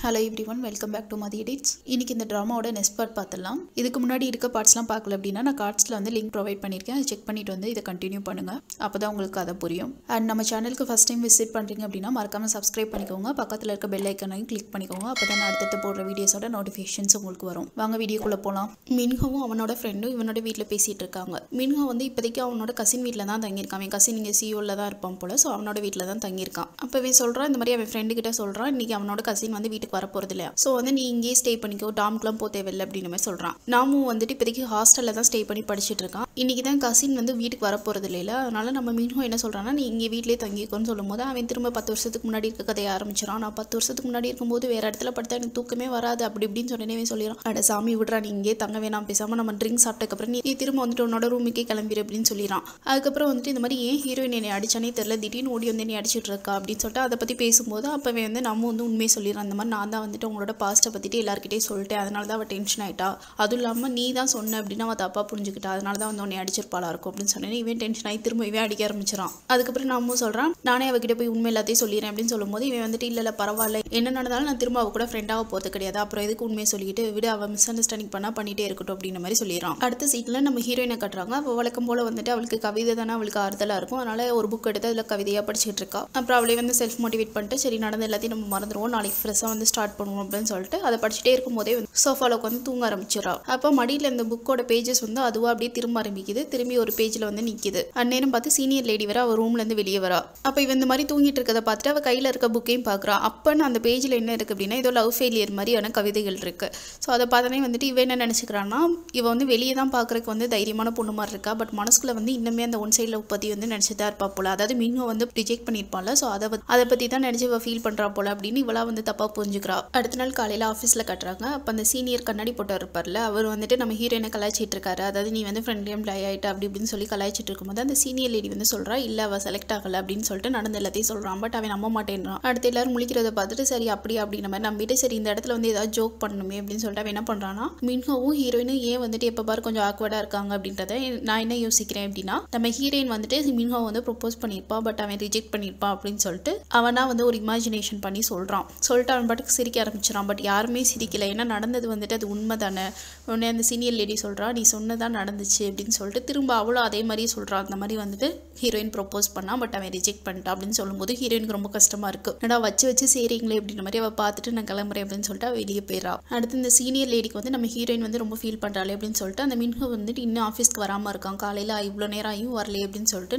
Hello everyone, welcome back to Mathi Edits. இன்னைக்கு இந்த ட்ராமாவோட next part பார்த்துடலாம். இதுக்கு முன்னாடி இருக்க பார்ட்ஸ்லாம் பார்க்கல அப்படின்னா நான் கார்ட்ஸில் வந்து லிங்க் ப்ரொவைட் பண்ணியிருக்கேன். அதை செக் பண்ணிட்டு வந்து இதை கண்டினியூ பண்ணுங்கள். அப்போ தான் உங்களுக்கு அதை புரியும். அண்ட் நம்ம சேனலுக்கு ஃபஸ்ட் டைம் விசிட் பண்ணுறீங்க அப்படின்னா மறக்காமல் சப்ஸ்கிரைப் பண்ணிக்கோங்க. பக்கத்தில் இருக்க பெல் ஐக்கனையும் கிளிக் பண்ணிக்கோங்க. அப்போ தான் அடுத்தடுத்து போடுற வீடியோஸோட நோட்டிஃபிகேஷன்ஸ் உங்களுக்கு வரும். வாங்க வீடியோக்குள்ளே போகலாம். மின்ஹாவும் அவனோட ஃப்ரெண்டும் இவனோட வீட்டில் பேசிகிட்டு இருக்காங்க. மின்ஹா வந்து இப்போதைக்கு அவனோட கசின் வீட்டில் தான் தங்கியிருக்கான். அவன் கசின் இங்கே சிஓவில் தான் இருப்பான் போல். ஸோ அவனோட வீட்டில் தான் தங்கியிருக்கான். அப்போ இவன் சொல்கிறான், இந்த மாதிரி அவன் ஃப்ரெண்டு கிட்ட சொல்கிறான், இன்றைக்கி அவனோட கசின் வந்து வீட்டுக்கு வரப்போகிறது இல்லையா, ஸோ வந்து நீ இங்கேயே ஸ்டே பண்ணிக்கோ, டாம்க்குலாம் போக தேவையில்லை அப்படின்னு மாதிரி சொல்கிறான். நாமும் வந்துட்டு இப்போதைக்கு ஹாஸ்டலில் தான் ஸ்டே பண்ணி படிச்சுட்டு இருக்கான். இன்றைக்கி தான் கசின் வந்து வீட்டுக்கு வரப்போகிறது இல்லை, அதனால நம்ம மின்ஹோ என்ன சொல்கிறான்னா, நீ இங்கே வீட்டிலே தங்கிக்கோன்னு சொல்லும்போது அவன் திரும்ப 10 வருஷத்துக்கு முன்னாடி இருக்க கதையை ஆரம்பிச்சிடான். நான் 10 வருஷத்துக்கு முன்னாடி இருக்கும்போது வேறு இடத்துல படுத்தா எனக்கு தூக்கமே வராது அப்படி இப்படின்னு சொன்னே சொல்லிடுறான். அட சாமி விடுறா, நீ இங்கே தங்க வேணாம், பேசாமல் நம்ம ட்ரிங்க்ஸ் சாப்பிட்டதுக்கப்புறம் நீ திரும்ப வந்துட்டு உன்னோட ரூமுக்கே கிளம்பிடு அப்படின்னு சொல்லிடுறான். அதுக்கப்புறம் வந்துட்டு இந்த மாதிரி ஏன் ஹீரோயின் என்னை அடிச்சானே தெரியல, திடீர்னு ஓடி வந்து நீ அடிச்சுட்டு இருக்கா அப்படின்னு சொல்லிட்டு அதை பற்றி பேசும்போது அப்போவே வந்து நம்ம வந்து உண்மையை சொல்லிடுறான். அந்த மாதிரி நான் தான் வந்துட்டு உங்களோட பாஸ்ட்டை பற்றிட்டு எல்லாருக்கிட்டே சொல்லிட்டேன், அதனால தான் அவள் டென்ஷன் ஆகிட்டா. அதுவும் இல்லாமல் நீ தான் சொன்ன அப்படின்னா அவள் தப்பாக புரிஞ்சுக்கிட்டா, அதனால தான் வந்து உன்னை அடிச்சிருப்பாளா இருக்கும் அப்படின்னு சொன்னேன். இவன் டென்ஷன் ஆகி திரும்ப இவன் அடிக்க ஆரம்பிச்சிடான். அதுக்கப்புறம் நாமும் சொல்கிறான், நானே அவகிட்ட போய் உண்மை எல்லாத்தையும் சொல்லிடுறேன் அப்படின்னு சொல்லும்போது இவன் வந்துட்டு இல்லை பரவாயில்ல, என்ன நடந்தாலும் நான் திரும்ப அவ கூட ஃப்ரெண்டாக போகிறது கிடையாது, அப்புறம் எதுக்கு உண்மையை சொல்லிட்டு விட, அவள் மிஸ் அண்டர்ஸ்டாண்டிங் பண்ணால் பண்ணிகிட்டே இருக்கட்டும் அப்படின்ற மாதிரி சொல்லிடுறான். அடுத்த சீட்டில் நம்ம ஹீரோயினை கட்டுறாங்க. அப்போ வழக்கம் போல் வந்துட்டு அவளுக்கு கவிதை தானே அவளுக்கு ஆறுதலாக இருக்கும், அதனால் ஒரு புக் எடுத்து அதில் கவிதையாக படிச்சுட்டு இருக்கா. அப்புறம் அவளே வந்து செல்ஃப் மோட்டிவேட் பண்ணிட்டு சரி நடந்த எல்லாத்தையும் நம்ம மறந்துடுவோம், நாளைக்கு ஃப்ரெஷ்ஷாக வந்து ஸ்டார்ட் பண்ணுவோம் அப்படின்னு சொல்லிட்டு அதை படிச்சுட்டே இருக்கும்போதே வந்து சோஃபாவில் உட்காந்து தூங்க ஆரம்பிச்சிடறா. அப்போ மடியில் இந்த புக்கோட பேஜஸ் வந்து அதுவாக அப்படியே திரும்ப ஆரம்பிக்குது. திரும்பி ஒரு பேஜில் வந்து நிற்கிது. அந்நேரம் பார்த்து சீனியர் லேடி வர அவள் ரூம்லேருந்து வெளியே வரா. அப்போ இவன் இந்த மாதிரி தூங்கிட்டு இருக்கதை பார்த்துட்டு அவள் கையில் இருக்க புக்கையும் பார்க்குறா. அப்போன்னு அந்த பேஜில் என்ன இருக்குது அப்படின்னா ஏதோ லவ் ஃபெயிலியர் மாதிரியான கவிதைகள் இருக்குது. ஸோ அதை பார்த்தோன்னே வந்துட்டு இவன் என்ன நினச்சிக்கிறான்னா, இவன் வந்து வெளியே தான் பார்க்குறதுக்கு வந்து தைரியமான பொண்ணு மாதிரி இருக்கா, பட் மனசுக்குள்ள வந்து இன்னுமே அந்த ஒன் சைட் லவ் பற்றி வந்து நினச்சிட்டு தான் இருப்பா போல. அதாவது மின்ஹோ வந்து ரிஜெக்ட் பண்ணியிருப்பாள். ஸோ அதை பற்றி தான் நினச்சி இவள் ஃபீல் பண்ணுறா போல அப்படின்னு இவளா வந்து தப்பாக புரிஞ்சுக்கிறா. அடுத்த நாள் காலையில் ஆஃபீஸில் கட்டுறாங்க. அப்போ அந்த சீனியர் கண்ணாடி போட்டார் இருப்பார்ல, அவர் வந்துட்டு நம்ம ஹீரோயினை கலாய்ச்சிட்டு இருக்காரு. அதாவது நீ வந்து ஃப்ரெண்ட்லி எம்ப்ளாய் ஆகிட்ட அப்படி இப்படின்னு சொல்லி கலாய்ச்சிட்டு இருக்கும்போது அந்த சீனியர் லேடி வந்து சொல்கிறா, இல்லை அவள் செலக்ட் ஆகலை அப்படின்னு சொல்லிட்டு நடந்த எல்லாத்தையும் சொல்கிறான். பட் அவன் நம்ப மாட்டேன்றான். அடுத்து எல்லாரும் முழிக்கிறத பார்த்துட்டு சரி அப்படி அப்படின்ற மாதிரி நம்பிட்டு சரி இந்த இடத்துல வந்து ஏதாவது ஜோக் பண்ணணுமே அப்படின்னு சொல்லிட்டு அவன் என்ன பண்ணுறான்னா, மின்ஹோவும் ஹீரோயினும் ஏன் வந்துட்டு எப்போ பாரு கொஞ்சம் ஆக்வர்டாக இருக்காங்க அப்படின்றத நான் என்ன யோசிக்கிறேன் அப்படின்னா, நம்ம ஹீரோயின் வந்துட்டு மின்ஹோ வந்து ப்ரொப்போஸ் பண்ணியிருப்பா, பட் அவன் ரிஜெக்ட் பண்ணியிருப்பான் அப்படின்னு சொல்லிட்டு அவனா வந்து ஒரு இமேஜினேஷன் பண்ணி சொல்கிறான். சொல்லிட்டு அவன் பாட்டுக்கு சிரிக்க ஆரம்பிச்சிடான். பட் யாருமே சிரிக்கலை, ஏன்னா நடந்தது வந்துட்டு அது உண்மை தானே. உடனே அந்த சீனியர் லேடி சொல்கிறா, நீ சொன்னதான் நடந்துச்சு அப்படின்னு சொல்லிட்டு திரும்ப அவளும் அதே மாதிரியே சொல்கிறான். அந்த மாதிரி வந்துட்டு ஹீரோயின் ப்ரொப்போஸ் பண்ணா, பட் அவன் ரிஜெக்ட் பண்ணிட்டான் அப்படின்னு சொல்லும்போது ஹீரோயினுக்கு ரொம்ப கஷ்டமாக இருக்குது. என்னடா வச்சு செய்கிறீங்களே அப்படின்ற மாதிரி அவள் பார்த்துட்டு நான் கிளம்புறேன் அப்படின்னு சொல்லிட்டு வெளியே போயிடா. அடுத்து இந்த சீனியர் லேடிக்கு வந்து நம்ம ஹீரோயின் வந்து ரொம்ப ஃபீல் பண்ணுறாளே அப்படின்னு சொல்லிட்டு அந்த மின்ஹோ வந்துட்டு இன்னும் ஆஃபீஸ்க்கு வராமல் இருக்கான். காலையில் இவ்வளோ நேரம் ஆகியும் வரல அப்படின்னு சொல்லிட்டு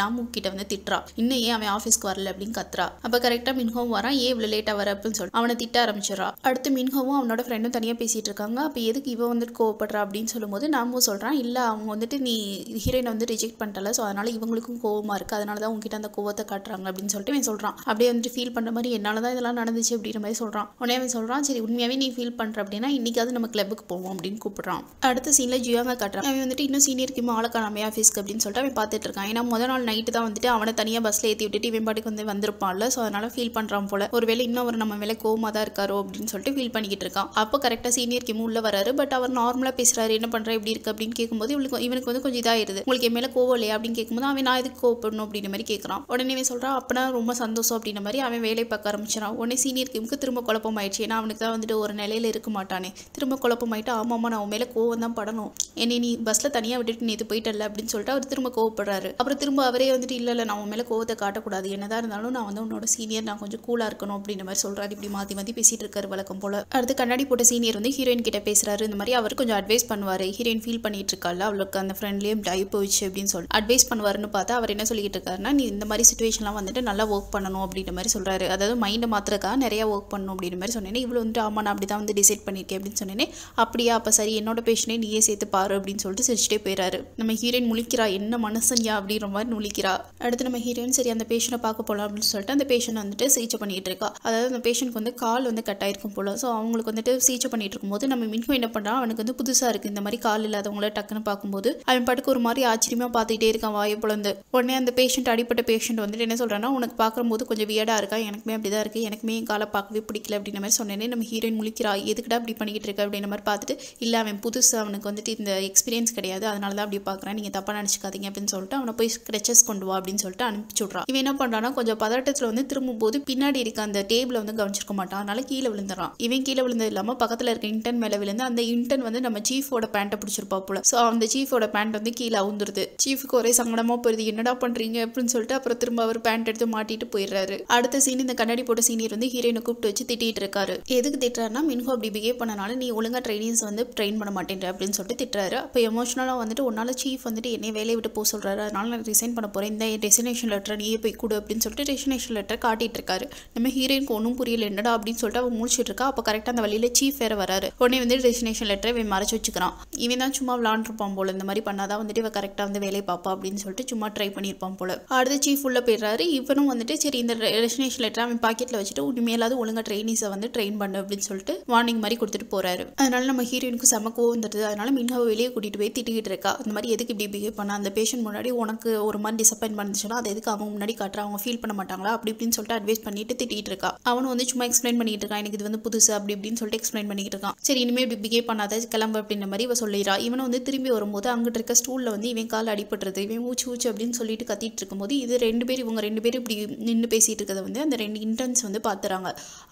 நாமு கிட்ட வந்து திட்டுறா. இன்னும் ஏன் அவன் ஆஃபீஸ்க்கு வரல அப்படின்னு கத்துறா. அப்போ கரெக்டாக மின்ஹோவும் வரான். ஏன் இவ்வளோ லேட்டாக வர அப்படின்னு சொல்லிட்டு அவனை திட்ட ஆரம்பிச்சிடறா. அடுத்து மின்ஹோவும் அவனோட ஃப்ரெண்டும் தனியாக பேசிகிட்டு இருக்காங்க. அப்போ எதுக்கு இவன் வந்துட்டு கோவப்படுறா அப்படின்னு சொல்லும்போது நாமும் சொல்கிறான், இல்லை அவங்க வந்துட்டு நீ ஹீரோயினை வந்து ரிஜெக்ட் பண்ணிட்டல, ஸோ அதனால் இவங்களுக்கும் கோவமாக இருக்குது, அதனால தான் உங்ககிட்ட அந்த கோவத்தை காட்டுறாங்க அப்படின்னு சொல்லிட்டு இவன் சொல்கிறான். அப்படியே வந்துட்டு ஃபீல் பண்ணுற மாதிரி என்னால் தான் இதெல்லாம் நடந்துச்சு அப்படின்ற மாதிரி சொல்கிறான். உடனே அவன் சொல்கிறான், சரி உண்மையாகவே நீ ஃபீல் பண்ணுற அப்படின்னா இன்றைக்காவது நம்ம கிளப்புக்கு போவோம் அப்படின்னு கூப்பிட்றான். அடுத்த சீனில் ஜியாங்க காட்டுறான். அவன் வந்துட்டு இன்னும் சீனியருக்கு ஆளை காணாமே ஆஃபீஸ்க்கு அப்படின்னு சொல்லிட்டு அவன் பார்த்துட்டு இருக்கான். ஏன்னா முதல் நாள் நைட்டு தான் வந்துட்டு அவனை தனியாக பஸ்ஸில் ஏற்றி விட்டுட்டு இவன் பாட்டுக்கு வந்து வந்திருப்பான்ல, ஸோ அதனால் ஃபீல் பண்ணுறான் போல. ஒருவேளை இன்னும் அவர் நம்ம மேலே கோவமாக தான் இருக்காரோ அப்படின்னு சொல்லிட்டு ஃபீல் பண்ணிக்கிட்டு இருக்கான். அப்போ கரெக்டாக சீனியர் கிம் உள்ள வராரு. பட் அவர் நார்மலாக பேசுகிறாரு, என்ன பண்ணுற எப்படி இருக்குது அப்படின்னு கேட்கும்போது இவனுக்கு வந்து கொஞ்சம் இதாகிடுது. உங்களுக்கு என் மேலே கோவம் இல்லையா அப்படின்னு கேட்கும்போது அவன் நான் எதுக்கு கோவப்படணும் அப்படின்ற மாதிரி கேட்குறான். உடனே அவன் சொல்கிறான், அப்பனா ரொம்ப சந்தோஷம் அப்படின்ற மாதிரி அவன் வேலை பார்க்க ஆரம்பிச்சிடான். உடனே சீனியர் கிம்க்கு திரும்ப குழப்பம் ஆயிடுச்சு. ஏன்னா அவனுக்கு தான் வந்துட்டு ஒரு நிலையில் இருக்க மாட்டானே. திரும்ப குழப்பம் ஆகிட்டு ஆமாம்மா நான் அவன் மேலே கோவம் தான் படணும், என்னை நீ பஸ்ஸில் தனியாக விட்டுட்டு நேற்று போயிட்டல அப்படின்னு சொல்லிட்டு அவர் திரும்ப கோவப்படுறாரு. அப்புறம் திரும்ப அவரே வந்துட்டு இல்லை நான் அவன் மேலே கோவத்தை காட்டக்கூடாது, என்னதான் இருந்தாலும் நான் வந்து உன்னோட சீனியர், நான் கொஞ்சம் கூலாக இருக்கணும் அப்படின்ற மாதிரி சொல்கிறாரு. இப்படி மாற்றி பேசிட்டு இருக்காரு வழக்கம் போல. அடுத்து கண்ணாடி போட்ட சீனியர் வந்து ஹீரோயின் கிட்ட பேசுறாரு. இந்த மாதிரி அவர் கொஞ்சம் அட்வைஸ் பண்ணுவார். ஹீரோயின் ஃபீல் பண்ணிட்டு இருக்காள், அவளுக்கு அந்த ஃப்ரெண்ட்லேயே டை போயிடுச்சு அப்படின்னு சொல்லி அட்வைஸ் பண்ணுவாருன்னு பார்த்தா அவர் என்ன சொல்லிட்டு இருக்காருன்னா, நீ இந்த மாதிரி சுச்சுவேஷன்லாம் வந்துட்டு நல்லா ஒர்க் பண்ணணும் அப்படின்ற மாதிரி சொல்கிறாரு. அதாவது மைண்டை மாத்திரக்காக நிறையா ஒர்க் பண்ணணும் அப்படின்ற மாதிரி சொன்னேன். இவ்வளோ வந்துட்டு ஆமா நான் அப்படி தான் வந்து டிசைட் பண்ணியிருக்கேன் அப்படின்னு சொன்னேன். அப்படியா, அப்போ சரி என்னோட பேஷனே நீயே சேர்த்து பாரு அப்படின்னு சொல்லிட்டு சிரிச்சிட்டே போயிறாரு. நம்ம ஹீரோயின் முழிக்கிறா, என்ன மனசன்யா அப்படின்ற மாதிரி முழிக்கிறா. அடுத்து நம்ம ஹீரோயின் சரி அந்த பேஷனை பார்க்க போகலாம் அப்படின்னு சொல்லிட்டு அந்த பேஷண்ட் வந்துட்டு சிகிச்சை பண்ணிட்டு இருக்கா. அதாவது அந்த பேஷண்ட்க்கு வந்து கால் வந்து கட் ஆயிருக்கும் போல. ஸோ அவங்களுக்கு வந்துட்டு சிகிச்சை பண்ணிட்டு இருக்கும்போது நம்ம மின்ஹோ என்ன பண்ணுறான், அவனுக்கு வந்து புதுசாக இருக்குது இந்த மாதிரி கால் இல்லாதவங்கள டக்குன்னு பார்க்கும்போது அவன் பாட்டுக்கு ஒரு மாதிரி ஆச்சரியமாக பார்த்துக்கிட்டே இருக்கான் வாயை பொழந்து. உடனே அந்த பேஷண்ட் அடிப்பட்ட பேஷண்ட் வந்துட்டு என்ன சொல்கிறான்னா, உனக்கு பார்க்கும்போது கொஞ்சம் வியர்டாக இருக்கா, எனக்குமே அப்படி தான் இருக்குது, எனக்குமே என் காலை பார்க்கவே பிடிக்கல அப்படின்ற மாதிரி சொன்னேனே. நம்ம ஹீரோயின் முழிக்கிறா, எதுக்கிட்ட அப்படி பண்ணிக்கிட்டு இருக்க அப்படின்ற மாதிரி பார்த்துட்டு, இல்லை அவன் புதுசு, அவனுக்கு வந்துட்டு இந்த எக்ஸ்பீரியன்ஸ் கிடையாது, அதனால தான் அப்படி பார்க்குறேன், நீங்கள் தப்பாக நினச்சிக்காதீங்க அப்படின்னு சொல்லிட்டு அவனை போய் ஸ்க்ரெச்சஸ் கொண்டு வா அப்படின்னு சொல்லிட்டு அனுப்பிச்சுட்றான். இவன் என்ன பண்ணுறான்னா கொஞ்சம் பதட்டத்தில் வந்து திரும்பும்போது பின்னாடி இருக்க அந்த டேபிளை வந்து கவனிச்சிருக்க மாட்டான், அதனால கீழே விழுந்துறான். இவன் கீழே விழுந்தது இல்லாமல் பக்கத்தில் இருக்க இன்டர்ன் மேலே விழுந்து அந்த இன்டர்ன் வந்து நம்ம சீஃபோட பேண்ட்டை பிடிச்சிருப்பா போல. ஸோ அந்த சீஃபோட பேண்ட் வந்து கீழே அவுந்துருது. சீஃபுக்கு ஒரே சங்கடமாக போயிருது, என்னடா பண்ணுறீங்க அப்படின்னு சொல்லிட்டு அப்புறம் திரும்ப அவர் பேண்ட் எடுத்து மாட்டிட்டு போயிடுறாரு. அடுத்த சீன் இந்த கண்ணாடி போட்ட சீனியர் வந்து ஹீரோயினை கூப்பிட்டு வச்சு திட்டிட்டு இருக்காரு. எதுக்கு திட்டுறாருன்னா மின்ஹோ அப்படி பிஹேவ் பண்ணனால நீ ஒழுங்கா ட்ரைனிங்ஸ் வந்து ட்ரெயின் பண்ண மாட்டேன்ற அப்படின்னு சொல்லிட்டு திட்டுறாரு. அப்போ எமோஷனலாக வந்துட்டு உன்னால சீஃப் வந்துட்டு என்னை வேலையை விட்டு போக சொல்றாரு, அதனால நான் ரிசைன் பண்ண போறேன், இந்த ரெசிக்னேஷன் லெட்டரை நீயே போய் கொடு அப்படின்னு சொல்லிட்டு ரெசிக்னேஷன் லெட்டரை காட்டிட்டு இருக்காரு. நம்ம ஹீரோயினுக்கு ஒன்றும் புரியல, என்னடா அப்படின்னு சொல்லிட்டு அவன் முடிச்சிட்டு இருக்கா. அப்போ கரெக்டாக அந்த வழியில சீஃப் வேற வராரு. உடனே வந்து ரெசிக்னேஷன் லெட்டரை இவன் மறைச்சு வச்சுக்கிறான். இவன் தான் சும்மா விளாண்டுருப்பான் போல, இந்த மாதிரி பண்ணாதான் வந்துட்டு இவன் கரெக்டாக வந்து வேலையை பார்ப்பா அப்படின்னு சொல்லிட்டு சும்மா ட்ரை பண்ணியிருப்பான் போல. அடுத்து சீஃப் உள்ள போயிடுறாரு. இவனும் வந்துட்டு சரி இந்த ரெசிக்னேஷன் லெட்டரை அவன் பாக்கெட்ல வச்சுட்டு உண்மையிலாவது ஒழுங்கா ட்ரைனிஸை வந்து ட்ரெயின் பண்ணு அப்படின்னு சொல்லிட்டு வார்னிங் மாதிரி கொடுத்துட்டு போறாரு. அதனால நம்ம ஹீரோயினுக்கு செம கோவம் வந்துடுது. அதனால மின்ஹாவை வெளியே கூட்டிட்டு போய் திட்டிகிட்டு இருக்கா. இந்த மாதிரி எதுக்கு இப்படி பிஹேவ் பண்ண, அந்த பேஷண்ட் முன்னாடி உனக்கு ஒரு மாதிரி டிசப்பாயின்ட் பண்ணுச்சுன்னா அதை எதுக்கு அவங்க முன்னாடி காட்டுற, அவங்க ஃபீல் பண்ண மாட்டாங்களா அப்படி இப்படின்னு சொல்லிட்டு அட்வைஸ் பண்ணிட்டு திட்டிட்டு இருக்கா. அவனும் வந்து சும்மா எக்ஸ்பிளைன் பண்ணிட்டு இருக்கான், எனக்கு இது வந்து புதுசு அப்படி இப்படின்னு சொல்லிட்டு எக்ஸ்பிளைன் பண்ணிட்டு இருக்கான். சரி இனிமே இப்படி பிஹேவ் பண்ணாத கிளம்பு அப்படின்ற மாதிரி இவ சொல்லிடுறா. இவனும் வந்து திரும்பி வரும்போது அங்கிட்டு இருக்க ஸ்டூல்ல வந்து இவன் கால் அடிபட்டுறது. இவன் ஊச்சு ஊச்சு அப்படின்னு சொல்லிட்டு கத்திட்டு இருக்கும்போது இவங்க ரெண்டு பேரும் இப்படி நின்று பேசிட்டு இருக்கிறத வந்து அந்த ரெண்டு இன்டர்ன்ஸ் வந்து பாத்துறாங்க.